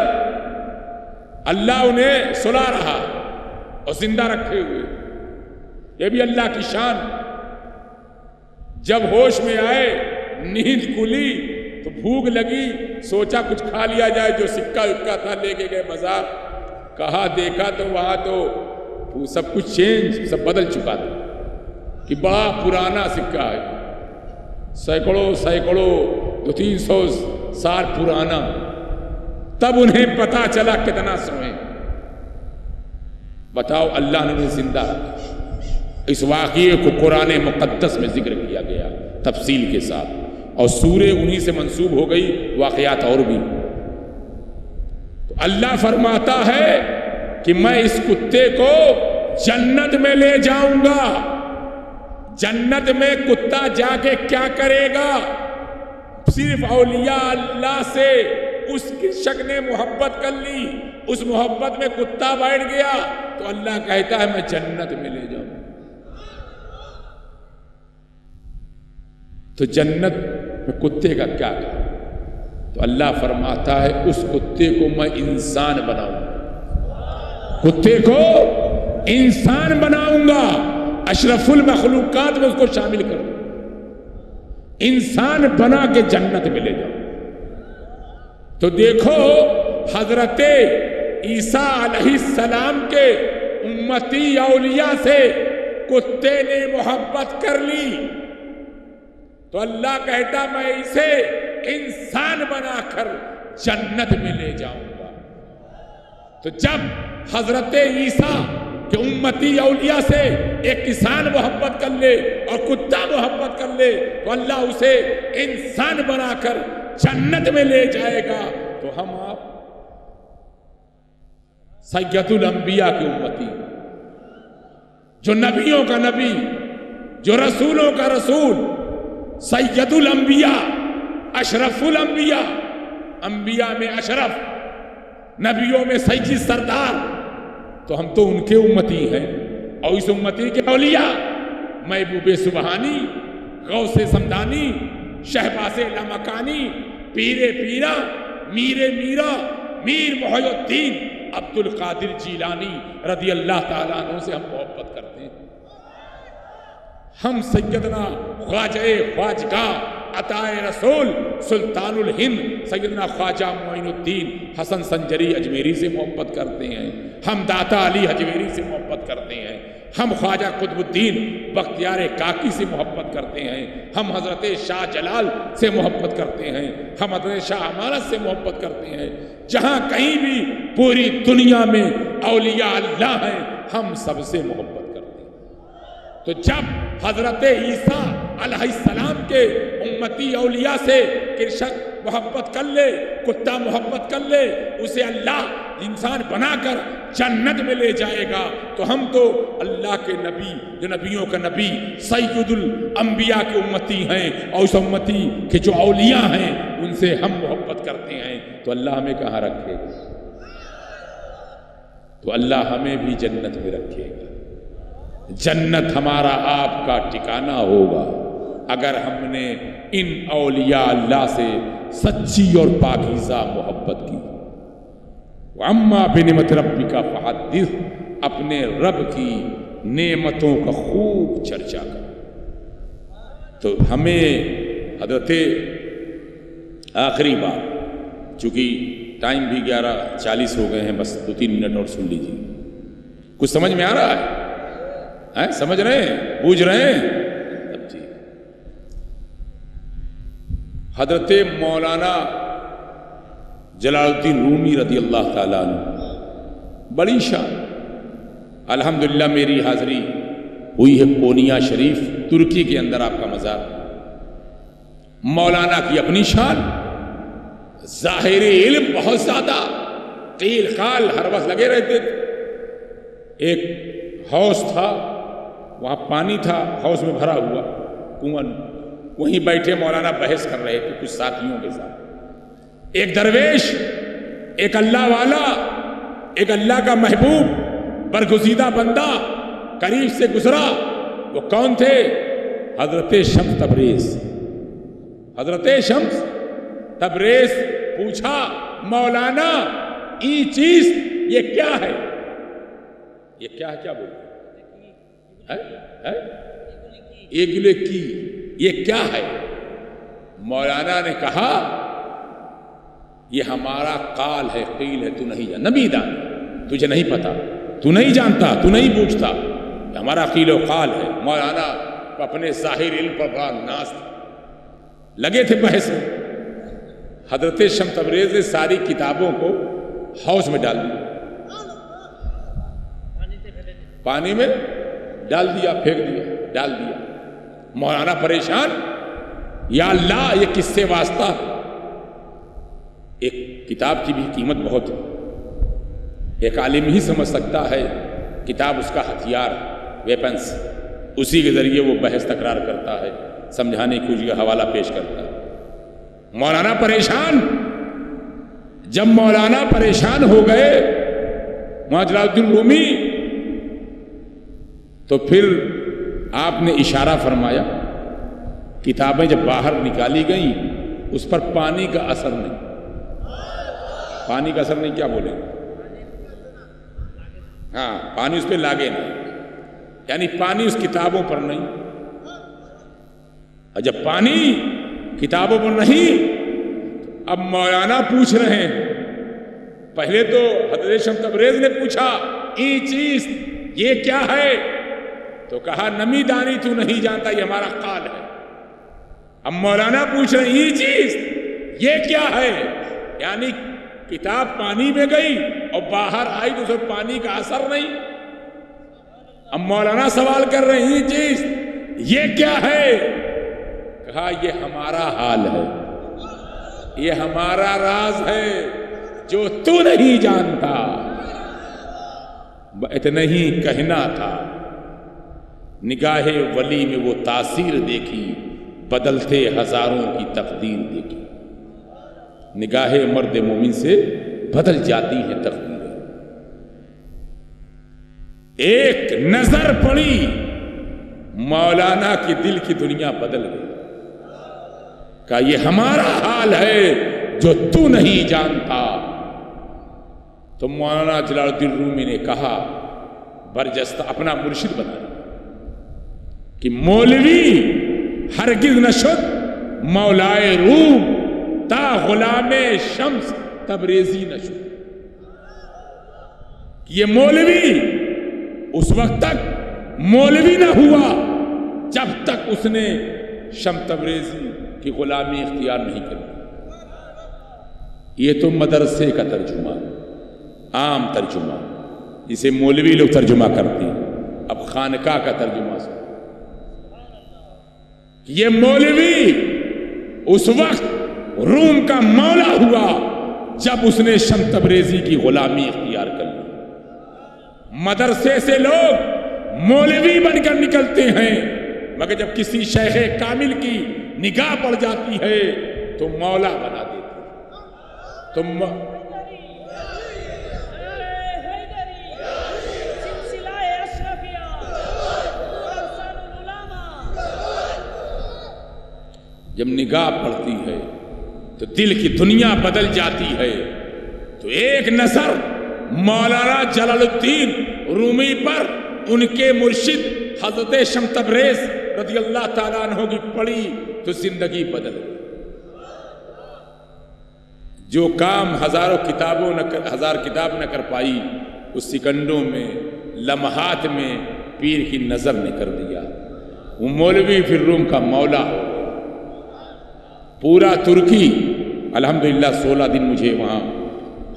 اللہ انہیں سلا رہا اور زندہ رکھے ہوئے، یہ بھی اللہ کی شان۔ جب ہوش میں آئے، نیند کھلی تو بھوک لگی، سوچا کچھ کھا لیا جائے، جو سکہ وکا تھا لے کے گئے بازار، کہا دیکھا تو وہاں تو سب کچھ چینج، سب بدل چکا تھا، کہ بڑا پرانا سکہ ہے، سینکڑوں 200-300 سال پرانا، تب انہیں پتا چلا کتنا سوئے. بتاؤ اللہ نے انہیں زندہ رکھا. اس واقعے کو قرآن مقدس میں ذکر کیا گیا تفصیل کے ساتھ, اور سورہ انہی سے منسوب ہو گئی واقعات اور بھی. تو اللہ فرماتا ہے کہ میں اس کتے کو جنت میں لے جاؤں گا. جنت میں کتا جا کے کیا کرے گا؟ صرف اولیاء اللہ سے اس کی شک نے محبت کر لی, اس محبت میں کتا بیٹھ گیا تو اللہ کہتا ہے میں جنت میں لے جاؤں. تو جنت میں کتے کا کیا کہا؟ تو اللہ فرماتا ہے اس کتے کو میں انسان بناؤں گا. کتے کو انسان بناؤں گا, اشرف المخلوقات میں اس کو شامل کروں, انسان بنا کے جنت میں لے جاؤں. تو دیکھو حضرت عیسیٰ علیہ السلام کے امتی اولیاء سے کتے نے محبت کر لی تو اللہ کہتا میں اسے انسان بنا کر جنت میں لے جاؤں گا. تو جب حضرت عیسیٰ کہ امتی اولیاء سے ایک کسان محبت کر لے اور کتا محبت کر لے تو اللہ اسے انسان بنا کر جنت میں لے جائے گا. تو ہم آپ سید الانبیاء کی امتی, جو نبیوں کا نبی, جو رسولوں کا رسول, سید الانبیاء, اشرف الانبیاء, انبیاء میں اشرف, نبیوں میں سید سردار, تو ہم تو ان کے امتی ہیں. اور اس امتی کے اولیاء محبوب سبحانی, غوث سمدانی, شہباز لامکانی, پیر پیرا, میر میرا, میر محی الدین عبد القادر جیلانی رضی اللہ تعالیٰ عنہ سے ہم محبت کرتے ہیں. ہم سیدنا خواجہ خواجگاہ عطائے رسول سلطان الہند سیدنا خواجہ معین الدین حسن سنجری اجمیری سے محبت کرتے ہیں. ہم داتا علی اجمیری سے محبت کرتے ہیں. ہم خواجہ قطب الدین بختیار کاکی سے محبت کرتے ہیں. ہم حضرت شاہ جلال سے محبت کرتے ہیں. ہم حضرت شاہ امانت سے محبت کرتے ہیں. جہاں کہیں بھی پوری دنیا میں اولیاء اللہ ہیں ہم سب سے محبت کرتے ہیں. تو جب حضرت عیسیٰ علیہ السلام کے امتی اولیاء سے کرشک محبت کر لے, کتا محبت کر لے, اسے اللہ انسان بنا کر جنت میں لے جائے گا. تو ہم تو اللہ کے نبی, جو نبیوں کا نبی, سید الانبیاء کے امتی ہیں, اور اس امتی کے جو اولیاء ہیں ان سے ہم محبت کرتے ہیں. تو اللہ ہمیں کہاں رکھے گا؟ تو اللہ ہمیں بھی جنت میں رکھے گا. جنت ہمارا آپ کا ٹھکانہ ہوگا اگر ہم نے ان اولیاء اللہ سے سچی اور پاکیزہ محبت کی. وَأَمَّا بِنِعْمَةِ رَبِّكَ فَحَدِّثْ, اپنے رب کی نعمتوں کا خوب چرچا کر. تو ہمیں حضرت آخری بات, چونکہ ٹائم بھی 11:40 ہو گئے ہیں, بس 2-3 منٹ اور سن لیجیے. کچھ سمجھ میں آ رہا ہے؟ سمجھ رہے ہیں, بوجھ رہے ہیں؟ اب جی حضرت مولانا جلال الدین رومی رضی اللہ تعالیٰ عنہ, بڑی شان. الحمدللہ میری حاضری ہوئی ہے کونیا شریف, ترکی کے اندر آپ کا مزار. مولانا کی اپنی شان, ظاہر علم بہت زیادہ, قیل قال ہر وقت لگے رہتے تھے. ایک حوض تھا, وہاں پانی تھا, حوض میں بھرا ہوا کنواں, وہیں بیٹھے مولانا بحث کر رہے تھے کچھ ساتھیوں کے ساتھ. ایک درویش, ایک اللہ والا, ایک اللہ کا محبوب, برگزیدہ بندہ قریب سے گزرا. وہ کون تھے؟ حضرت شمس تبریز. حضرت شمس تبریز پوچھا, مولانا یہ چیز یہ کیا ہے؟ یہ کیا ہے؟ کیا بولتے ایگلے کی, یہ کیا ہے؟ مولانا نے کہا یہ ہمارا قال ہے, قیل ہے, تو نہیں جان, نبی دان, تجھے نہیں پتا, تو نہیں جانتا, تو نہیں پوچھتا, ہمارا قیل و قال ہے. مولانا اپنے ظاہر علم پر بڑا ناز تھا, لگے تھے بحث میں. حضرت شمس تبریز نے ساری کتابوں کو حوض میں ڈال دیا، پانی میں ڈال دیا، پھینک دیا، ڈال دیا۔ مولانا پریشان، یا اللہ یہ کس سے واسطہ؟ ایک کتاب کی بھی قیمت بہت ہے، ایک عالم ہی سمجھ سکتا ہے، کتاب اس کا ہتھیار، ویپنس، اسی کے ذریعے وہ بحث تکرار کرتا ہے، سمجھانے کی کوشش کا حوالہ پیش کرتا ہے۔ مولانا پریشان، جب مولانا پریشان ہو گئے جلال الدین رومی، تو پھر آپ نے اشارہ فرمایا، کتابیں جب باہر نکالی گئیں اس پر پانی کا اثر نہیں، پانی کا اثر نہیں، کیا بولیں، ہاں پانی اس پہ لاگے نہیں، یعنی پانی اس کتابوں پر نہیں۔ اور جب پانی کتابوں پر نہیں، اب مولانا پوچھ رہے ہیں، پہلے تو حضرت شمس تبریز نے پوچھا یہ چیز یہ کیا ہے، تو کہا نمی دانی تو نہیں جانتا، یہ ہمارا قال ہے۔ اب مولانا پوچھ رہے ہیں یہ چیز یہ کیا ہے، یعنی کتاب پانی میں گئی اور باہر آئی تو اس میں پانی کا اثر نہیں۔ اب مولانا سوال کر رہے ہیں یہ چیز یہ کیا ہے، کہا یہ ہمارا حال ہے، یہ ہمارا راز ہے جو تو نہیں جانتا، اتنا ہی کہنا تھا۔ نگاہ ولی میں وہ تاثیر دیکھی، بدلتے ہزاروں کی تقدیر دیکھی۔ نگاہ مرد مومن سے بدل جاتی ہے تقدیر، ایک نظر پڑی مولانا کی دل کی دنیا بدل گئی، کہا یہ ہمارا حال ہے جو تو نہیں جانتا۔ تو مولانا جلال الدین رومی نے کہا، برجستہ اپنا مرشد بنا کہ مولوی ہرگز نہ شد مولائے روم تا غلام شمس تبریزی نہ شد۔ یہ مولوی اس وقت تک مولوی نہ ہوا جب تک اس نے شمس تبریزی کی غلامی اختیار نہیں کری۔ یہ تو مدرسے کا ترجمہ، عام ترجمہ جسے مولوی لوگ ترجمہ کرتے ہیں۔ اب خانقاہ کا ترجمہ سن، یہ مولوی اس وقت روم کا مولا ہوا جب اس نے شمس تبریزی کی غلامی اختیار کر لی۔ مدرسے سے لوگ مولوی بن کر نکلتے ہیں، مگر جب کسی شیخ کامل کی نگاہ پڑ جاتی ہے تو مولا بنا دیتے تو جب نگاہ پڑتی ہے تو دل کی دنیا بدل جاتی ہے۔ تو ایک نظر مولانا جلال الدین رومی پر ان کے مرشد حضرت شمس تبریز رضی اللہ تعالیٰ عنہ کی پڑی تو زندگی بدل گئی۔ جو کام ہزار کتاب نہ کر پائی، اس سکنڈوں میں لمحات میں پیر کی نظر نے کر دیا۔ وہ مولوی پھر روم کا مولا ہو گیا۔ پورا ترکی، الحمدللہ 16 دن مجھے وہاں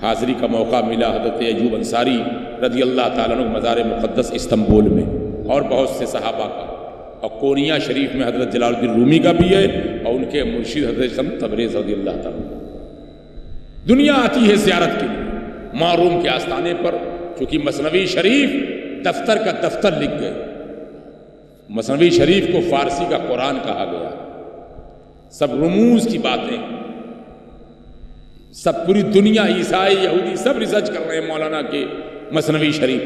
حاضری کا موقع ملا، حضرت ایوب انصاری رضی اللہ تعالیٰ عنہ مزار مقدس استنبول میں، اور بہت سے صحابہ کا، اور کونیا شریف میں حضرت جلال الدین رومی کا بھی ہے، اور ان کے مرشد حضرت شمس تبریز رضی اللہ تعالیٰ عنہ۔ دنیا آتی ہے زیارت کے لیے ماں روم کے آستانے پر، چونکہ مثنوی شریف دفتر کا دفتر لکھ گئے۔ مثنوی شریف کو فارسی کا قرآن کہا گیا۔ سب رموز کی باتیں، سب پوری دنیا، عیسائی یہودی سب ریسرچ کر رہے ہیں مولانا کے مثنوی شریف۔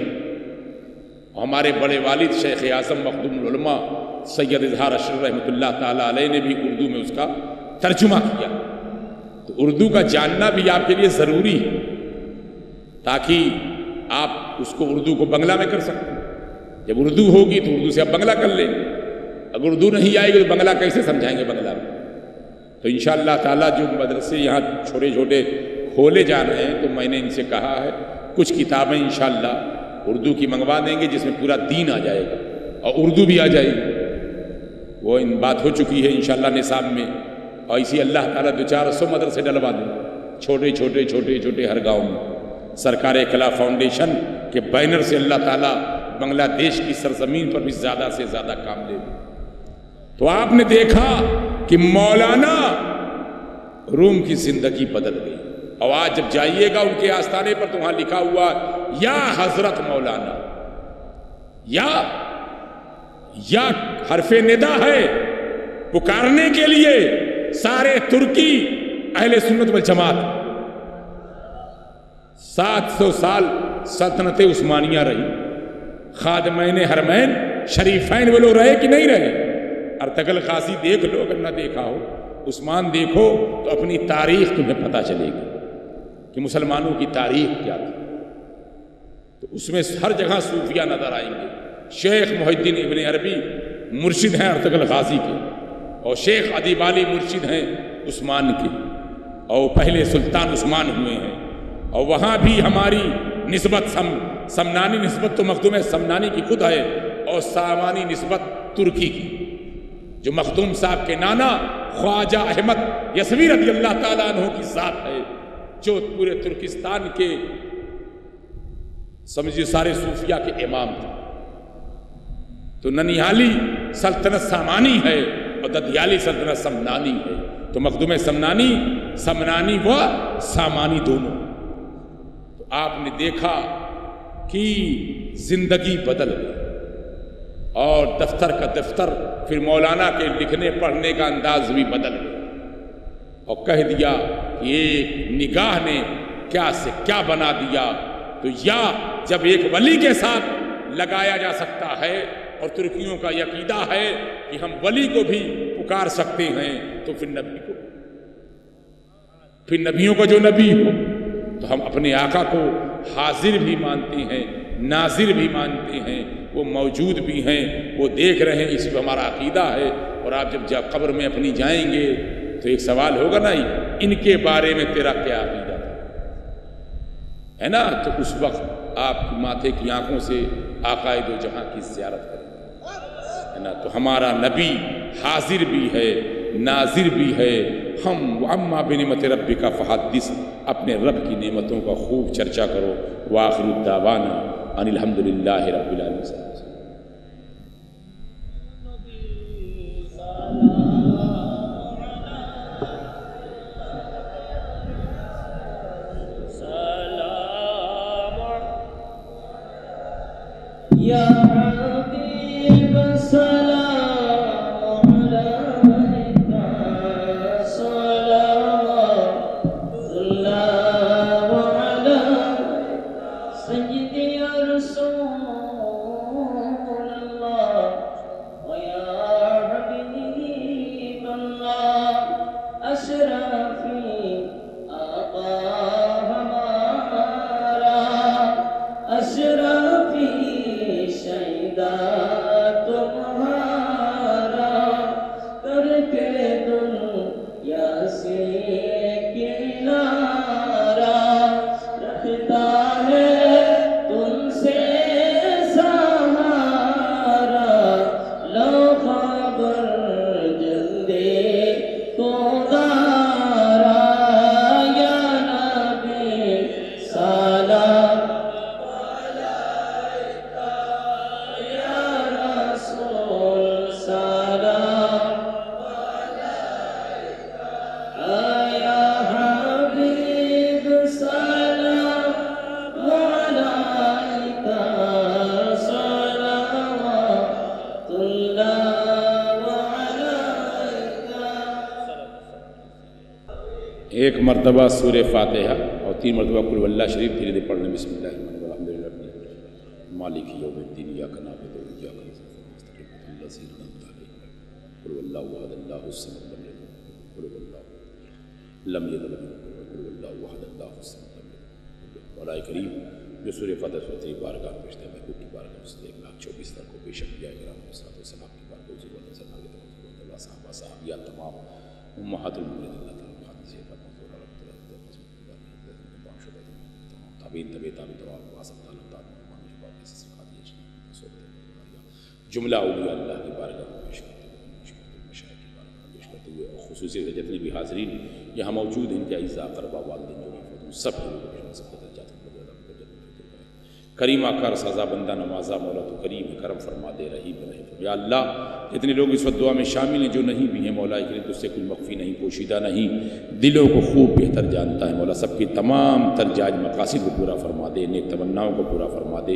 ہمارے بڑے والد شیخ اعظم مخدوم العلماء سید اظہار اشرف رحمۃ اللہ تعالیٰ علیہ نے بھی اردو میں اس کا ترجمہ کیا۔ تو اردو کا جاننا بھی آپ کے لیے ضروری ہے، تاکہ آپ اس کو اردو کو بنگلہ میں کر سکیں۔ جب اردو ہوگی تو اردو سے آپ بنگلہ کر لیں، اگر اردو نہیں آئے گی تو بنگلہ کیسے سمجھائیں گے بنگلہ میں؟ تو انشاءاللہ تعالیٰ جو مدرسے یہاں چھوٹے چھوٹے کھولے جا رہے ہیں، تو میں نے ان سے کہا ہے کچھ کتابیں انشاءاللہ اردو کی منگوا دیں گے، جس میں پورا دین آ جائے گا اور اردو بھی آ جائے گی۔ وہ ان بات ہو چکی ہے انشاءاللہ نصاب میں اور اسی اللہ تعالیٰ 200 مدرسے ڈلوا دیں چھوٹے چھوٹے چھوٹے چھوٹے ہر گاؤں میں، سرکار کلا فاؤنڈیشن کے بینر سے اللہ تعالیٰ بنگلہ دیش کی سرزمین پر بھی زیادہ سے زیادہ کام لے لیں۔ تو آپ نے دیکھا کہ مولانا روم کی زندگی بدل گئی، اور آج جب جائیے گا ان کے آستانے پر تو وہاں لکھا ہوا یا حضرت مولانا، یا حرف ندا ہے پکارنے کے لیے سارے ترکی اہل سنت والجماعت۔ 700 سال سلطنت عثمانیہ رہی، خادمین حرمین شریفین وہ لوگ رہے کہ نہیں رہے؟ ارطغرل غازی دیکھ لو اگر نہ دیکھا ہو، عثمان دیکھو تو اپنی تاریخ تمہیں پتہ چلے گی کہ مسلمانوں کی تاریخ کیا تھی۔ تو اس میں ہر جگہ صوفیہ نظر آئیں گے۔ شیخ محی الدین ابن عربی مرشد ہیں ارطغرل غازی کے، اور شیخ ادیب علی مرشد ہیں عثمان کے، اور پہلے سلطان عثمان ہوئے ہیں۔ اور وہاں بھی ہماری نسبت سمنانی نسبت تو مخدوم سمنانی کی خود ہے، اور سامانی نسبت ترکی کی، جو مخدوم صاحب کے نانا خواجہ احمد یسوی رضی اللہ تعالیٰ عنہ کی ذات ہے، جو پورے ترکستان کے سمجھیے سارے صوفیہ کے امام تھے۔ تو ننیالی سلطنت سامانی ہے اور ددیالی سلطنت سمنانی ہے، تو مخدوم سمنانی و سامانی دونوں۔ تو آپ نے دیکھا کہ زندگی بدل گئی، اور دفتر کا دفتر، پھر مولانا کے لکھنے پڑھنے کا انداز بھی بدل گیا، اور کہہ دیا کہ ایک نگاہ نے کیا سے کیا بنا دیا۔ تو یا جب ایک ولی کے ساتھ لگایا جا سکتا ہے، اور ترکیوں کا عقیدہ ہے کہ ہم ولی کو بھی پکار سکتے ہیں، تو پھر نبی کو، پھر نبیوں کا جو نبی ہو، تو ہم اپنے آقا کو حاضر بھی مانتے ہیں، ناظر بھی مانتے ہیں، وہ موجود بھی ہیں، وہ دیکھ رہے ہیں، اس پہ ہمارا عقیدہ ہے۔ اور آپ جب قبر میں اپنی جائیں گے تو ایک سوال ہوگا نا، ان کے بارے میں تیرا کیا عقیدہ تھا، ہے نا؟ تو اس وقت آپ ماتھے کی آنکھوں سے آقا دو جہاں کی زیارت کریں، ہے نا؟ تو ہمارا نبی حاضر بھی ہے، ناظر بھی ہے۔ ہم وَأَمَّا بِنِعْمَتِ رَبِّكَ فَحَدِّثْ، اپنے رب کی نعمتوں کا خوب چرچا کرو۔ وآخر الدعوانا ان الحمد للہ رب العالمین۔ یا حبیب سلام علیکہ، صلوات اللہ علیہ سیدی رسول اللہ، ویا حبیب اللہ اشرفی آقا ہمارا، اشرفی شہیدہ تمہارا، کر کے دنیا سے کنارہ، رکھتا ہے تم سے سہارا، لو خبر جلدے کو دارا، یا نبی سلام ایک مرتبہ سورہ فاتحہ اور 3 مرتبہ قل واللہ شریف دھیرے دھیرے پڑھنے۔ بسم اللہ الرحمن الرحیم، الحمدللہ رب العالمین مالک یوم الدین، ایاک نعبد و ایاک نستعین، مستقیم صراط الذین انعمت علیہم، قل واللہ احد اللہ الصمد لم یلد ولم یولد ولم یکن له کفوا احد، قل واللہ احد اللہ الصمد لم یلد ولم یولد۔ مولا کریم جو سورہ فاتحہ سورۃ بارگاہ میں پیش ہے، محبوب کی بارگاہ میں سے 1,24,000 کو پیش کیا ہے، کرام صلوات و سلام کی بارگاہ حضور صلی اللہ علیہ وسلم، اللہ صحابہ صحابیات تمام امہات المؤمنین، اللہ تعالیٰ جملہ اولیاء اللہ کی بارگاہ میں پیش کرتے ہوئے، مشائخ کی بارگاہ میں پیش کرتے ہوئے، خصوصی سے جتنے بھی حاضرین یہاں موجود ہیں، ان کے اعزاء اقربا والدین جو سب کے لوگوں سب کے درجات کریمہ کر سزا بندہ نوازا، مولا تو کریم ہے، کرم فرما دے، رحیم رحیم۔ یا اللہ جتنے لوگ اس وقت دعا میں شامل ہیں، جو نہیں بھی ہیں مولا کریم تجھ سے کوئی مخفی نہیں، پوشیدہ نہیں، دلوں کو خوب بہتر جانتا ہے مولا، سب کی تمام ترجائج مقاصد کو پورا فرما دے، نیک تمناؤں کو پورا فرما دے،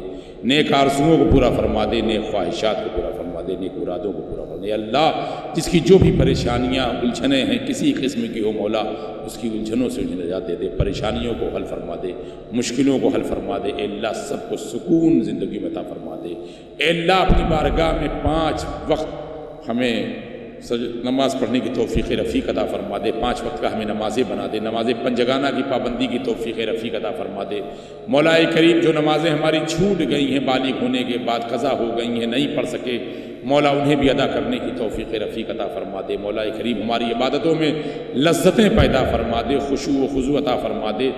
نیک آرزوؤں کو پورا فرما دے، نیک خواہشات کو پورا فرما دے، نیک مرادوں کو پورا فرما دے۔ اللہ جس کی جو بھی پریشانیاں الجھنیں ہیں کسی قسم کی ہو مولا، اس کی الجھنوں سے انہیں نجات دے دے، پریشانیوں کو حل فرما دے، مشکلوں کو حل فرما دے۔ اے اللہ سب کو سکون زندگی میں عطا فرما دے۔ اے اللہ اپنی بارگاہ میں 5 وقت ہمیں نماز پڑھنے کی توفیق رفیق عطا فرما دے، 5 وقت کا ہمیں نمازیں بنا دے، نماز پنجگانہ کی پابندی کی توفیق رفیق عطا فرما دے۔ مولا کریم جو نمازیں ہماری چھوٹ گئی ہیں بالغ ہونے کے بعد قضا ہو گئی ہیں، نہیں پڑھ سکے مولا انہیں بھی ادا کرنے کی توفیق رفیق عطا فرما دے۔ مولا کریم ہماری عبادتوں میں لذتیں پیدا فرما دے، خشوع و خضوع عطا فرما دے،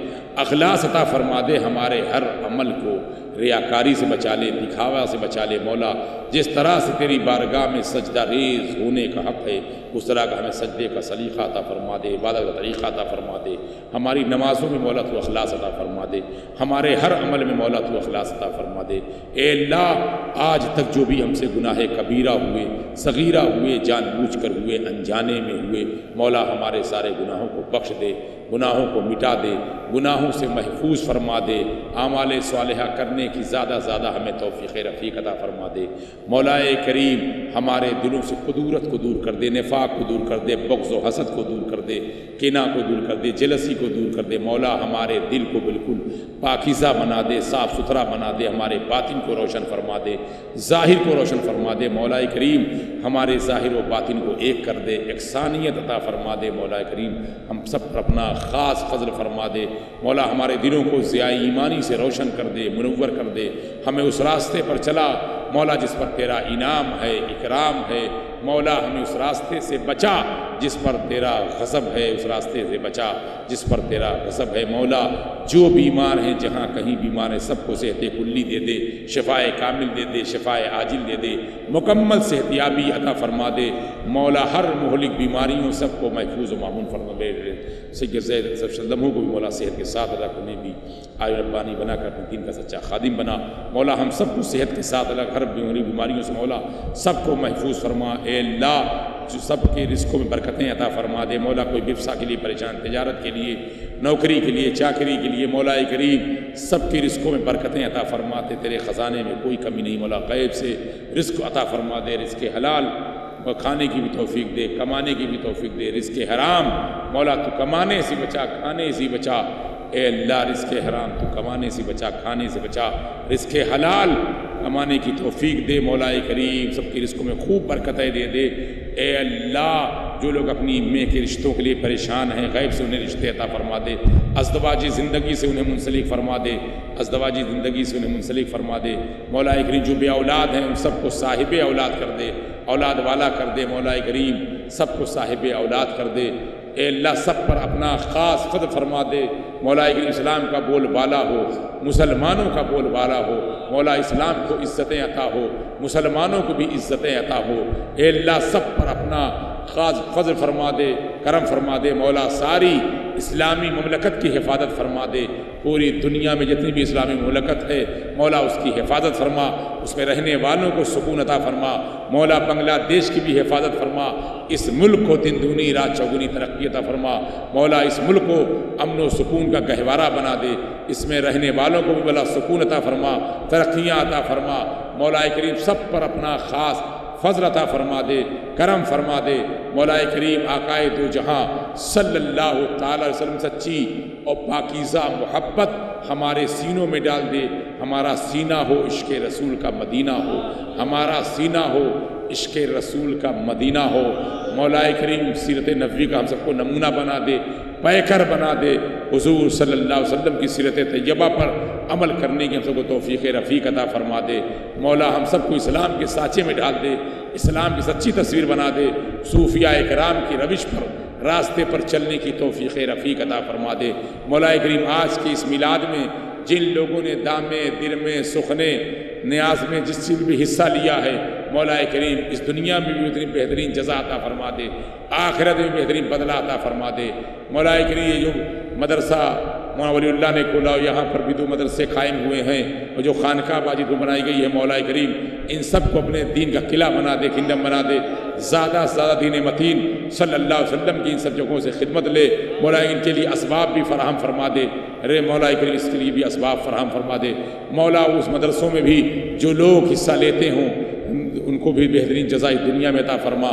اخلاص عطا فرما دے، ہمارے ہر عمل کو ریاکاری سے بچا لے، دکھاوا سے بچا لے مولا۔ جس طرح سے تیری بارگاہ میں سجدہ ریز ہونے کا حق ہے اس طرح کا ہمیں سجدے کا سلیقہ عطا فرما دے، عبادت کا طریقہ عطا فرما دے، ہماری نمازوں میں مولا تو اخلاص عطا فرما دے، ہمارے ہر عمل میں مولا تو اخلاص عطا فرما دے۔ اے اللہ آج تک جو بھی ہم سے گناہ کبیرہ ہوئے، صغیرہ ہوئے، جان بوجھ کر ہوئے، انجانے میں ہوئے، مولا ہمارے سارے گناہوں کو بخش دے، گناہوں کو مٹا دے، گناہوں سے محفوظ فرما دے، اعمال صالحہ کرنے کی زیادہ ہمیں توفیق رفیق عطا فرما دے۔ مولا کریم ہمارے دلوں سے قدورت کو دور کر دے، نفاق کو دور کر دے، بغض و حسد کو دور کر دے، کینہ کو دور کر دے، جلسی کو دور کر دے۔ مولا ہمارے دل کو بالکل پاکیزہ بنا دے، صاف ستھرا بنا دے، ہمارے باطن کو روشن فرما دے، ظاہر کو روشن فرما دے۔ مولا کریم ہمارے ظاہر و باطن کو ایک کر دے، یکسانیت عطا فرما دے۔ مولا کریم ہم سب پر اپنا خاص فضل فرما دے۔ مولا ہمارے دلوں کو ضیاء ایمانی سے روشن کر دے، منور کر دے، ہمیں اس راستے پر چلا مولا جس پر تیرا انعام ہے، اکرام ہے۔ مولا ہمیں اس راستے سے بچا جس پر تیرا غضب ہے، اس راستے سے بچا جس پر تیرا غضب ہے۔ مولا جو بیمار ہیں جہاں کہیں بیمار ہیں سب کو صحت کلی دے دے، شفائے کامل دے دے، شفائے عاجل دے دے، مکمل صحت یابی عطا فرما دے۔ مولا ہر مہلک بیماریوں سب کو محفوظ و معمون فرما دے۔ سید زید لمحوں کو بھی مولا صحت کے ساتھ عطا کرنے بھی آئے ربانی بنا کر اپنے دین کا سچا خادم بنا۔ مولا ہم سب کو صحت کے ساتھ الگ ہر بیماریوں سے مولا سب کو محفوظ فرما۔ اے اللہ جو سب کے رزقوں میں برکتیں عطا فرما دے۔ مولا کوئی بفسا کے لیے پریشان، تجارت کے لیے، نوکری کے لیے، چاکری کے لیے، مولا کریم سب کے رزقوں میں برکتیں عطا فرماتے، تیرے خزانے میں کوئی کمی نہیں۔ مولا غیب سے رزق عطا فرما دے، رزق حلال کھانے کی بھی توفیق دے، کمانے کی بھی توفیق دے۔ رزق حرام مولا تو کمانے سے بچا، کھانے سے بچا۔ اے اللہ رزق حرام تو کمانے سے بچا، کھانے سے بچا۔ رزق حلال کمانے کی توفیق دے مولا کریم، سب کے رزقوں میں خوب برکتیں دے دے۔ اے اللہ جو لوگ اپنی مے کے رشتوں کے لیے پریشان ہیں غیب سے انہیں رشتے عطا فرما دے، ازدواجی زندگی سے انہیں منسلک فرما دے، ازدواجی زندگی سے انہیں منسلک فرما دے۔ مولا کریم جو بے اولاد ہیں ان سب کو صاحب اولاد کر دے، اولاد والا کر دے۔ مولا کریم سب کو صاحب اولاد کر دے۔ اے اللہ سب پر اپنا خاص فضل فرما دے۔ مولا کریم اسلام کا بول بالا ہو، مسلمانوں کا بول بالا ہو۔ مولا اسلام کو عزتیں عطا ہو، مسلمانوں کو بھی عزتیں عطا ہو۔ اے اللہ سب پر اپنا خاص فضل فرما دے، کرم فرما دے۔ مولا ساری اسلامی مملکت کی حفاظت فرما دے، پوری دنیا میں جتنی بھی اسلامی مملکت ہے مولا اس کی حفاظت فرما، اس میں رہنے والوں کو سکون عطا فرما۔ مولا بنگلہ دیش کی بھی حفاظت فرما، اس ملک کو دن دگنی رات چوگنی ترقی عطا فرما۔ مولا اس ملک کو امن و سکون کا گہوارہ بنا دے، اس میں رہنے والوں کو بھی بلا سکون عطا فرما، ترقیاں عطا فرما۔ مولا کریم سب پر اپنا خاص فضل عطا فرما دے، کرم فرما دے۔ مولا کریم آقائے دو جہاں صلی اللہ تعالی علیہ وسلم سچی اور پاکیزہ محبت ہمارے سینوں میں ڈال دے۔ ہمارا سینہ ہو عشق رسول کا مدینہ ہو، ہمارا سینہ ہو عشق رسول کا مدینہ ہو۔ مولا کریم سیرت نبوی کا ہم سب کو نمونہ بنا دے، پیکر بنا دے۔ حضور صلی اللہ علیہ وسلم کی سیرت طیبہ پر عمل کرنے کی ہم سب کو توفیق رفیق عطا فرما دے۔ مولا ہم سب کو اسلام کے سانچے میں ڈال دے، اسلام کی سچی تصویر بنا دے، صوفیاء کرام کی روش پر راستے پر چلنے کی توفیق رفیق عطا فرما دے۔ مولا کریم آج کی اس میلاد میں جن لوگوں نے دامے، درمے، سخنے، نیاز میں جس چیز بھی حصہ لیا ہے مولا کریم اس دنیا میں بھی اتنی بہترین جزا عطا فرما دے، آخرت میں بہترین بدلہ عطا فرما دے۔ مولا کریم یہ جو مدرسہ مولانا ولی اللہ نے کھولا، یہاں پر بھی 2 مدرسے قائم ہوئے ہیں، اور جو خانقاہ باجی کو بنائی گئی ہے، مولا کریم ان سب کو اپنے دین کا قلعہ بنا دے، کنڈم بنا دے، زیادہ سے زیادہ دین متین صلی اللہ علیہ وسلم کی ان سب جگہوں سے خدمت لے۔ مولا ان کے لیے اسباب بھی فراہم فرما دے، مولا کریم اس کے لیے بھی اسباب فراہم فرما دے۔ مولا اس مدرسوں میں بھی جو لوگ حصہ لیتے ہوں ان کو بھی بہترین جزائے دنیا میں عطا فرما،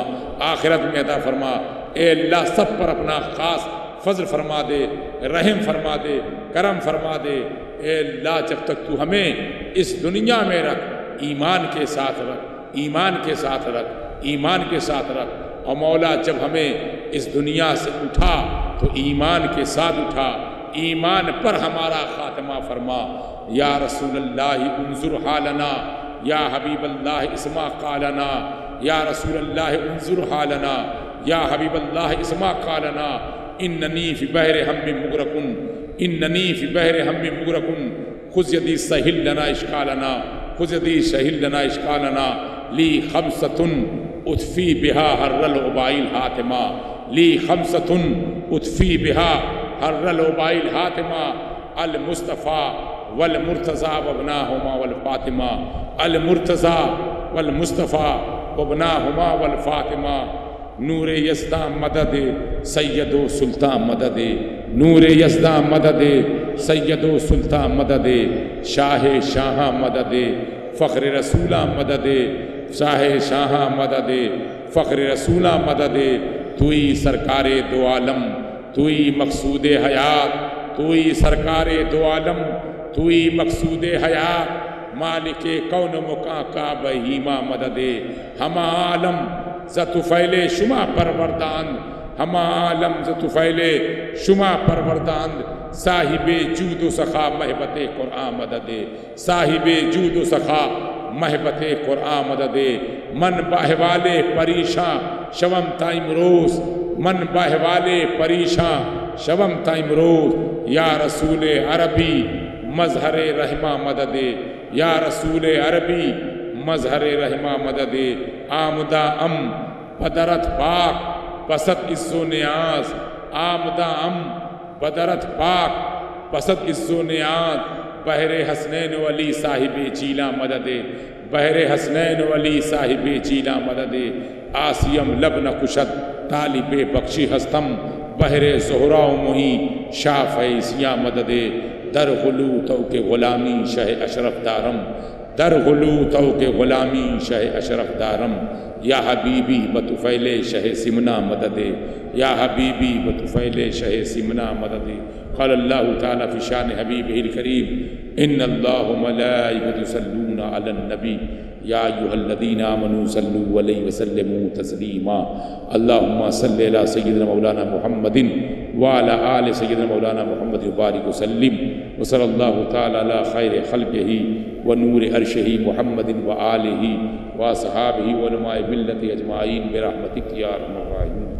آخرت میں عطا فرما۔ اے اللہ سب پر اپنا خاص فضل فرما دے، رحم فرما دے، کرم فرما دے۔ اے اللہ جب تک تو ہمیں اس دنیا میں رکھ، ایمان کے ساتھ رکھ، ایمان کے ساتھ رکھ، ایمان کے ساتھ رکھ۔ اور مولا جب ہمیں اس دنیا سے اٹھا تو ایمان کے ساتھ اٹھا، ایمان پر ہمارا خاتمہ فرما۔ یا رسول اللہ انظر حالنا، یا حبیب اللہ اسمع قالنا، یا رسول اللہ انظر حالنا، یا حبیب اللہ اسمع قالنا۔ اننی فی بحر ہم مغرقن، اننی فی بحر ہم مغرقن، خذ یدی سہل لنا اشکالنا، خذ یدی سہل لنا اشکالنا۔ لی خمسۃ اطفی بہا حر العباء الحاتمہ، لی خمسۃ اطفی بہا حر العباء الحاتمہ، المصطفیٰ والمرتضیٰ وابناہما والفاطمہ، المرتضیٰ والمصطفیٰ وابناہما والفاطمہ۔ نور یزداں مدد سید و سلطان مدد، نور یزداں مدد سید و سلطان مدد، شاہ شاہاں مدد فخر رسولہ مدد، شاہ شاہاں مدد فخر رسولہ مدد۔ توئی سرکار دو عالم، توئی مقصود حیات، توئی سرکار دو عالم، توئی مقصود حیات۔ مالک کون مکان کا بہیمہ مدد، ہم عالم زطفیل شما پرورداند، ہم عالم زطفیل شما پرورداند۔ صاحب جود و سخا محبت قرآن مدد، صاحب جود و سخا محبت قرآن مدد۔ من باہوالے پریشاں شوم تائم روز، من باہوالے پریشاں شوم تائم روز۔ یا رسول عربی مظہر رحمہ مدد، یا رسول عربی مظہر رحمہ مدد۔ آمدہ ام بدرت پاک پست عز و نیاز، آمدہ ام بدرت پاک پست عز و نیاز۔ بحر حسنین ولی صاحب جیلا مدد، بحر حسنین ولی صاحب جیلا مدد۔ آسیم لب نہ کشد طالب بخشی ہستم، بحر زہرا و مہی شافع سیا مدد۔ در غلو تو کے غلامی شہ اشرف دارم، در غلو تو کے غلامی شہ اشرف دارم۔ یا حبیبی بطفیل شہ سمنا مدد، یا حبیبی بطفیل شہ سمنا مدد۔ قال اللہ تعالیٰ فی شان حبیبہ الکریم ان اللہ ملائکۃ یصلون علی النبی یا ایھا الذین آمنوا صلوا علیہ وسلموا تسلیما۔ اللہم صلی علی سیدنا مولانا محمد وعلی آل سیدنا مولانا محمد وبارک وسلم، وصلی اللہ تعالیٰ علی خیر خلقہ ونور عرشہ محمد وآلہ واصحابہ وعلماء ملت اجمعین برحمتک یا ارحم الراحمین۔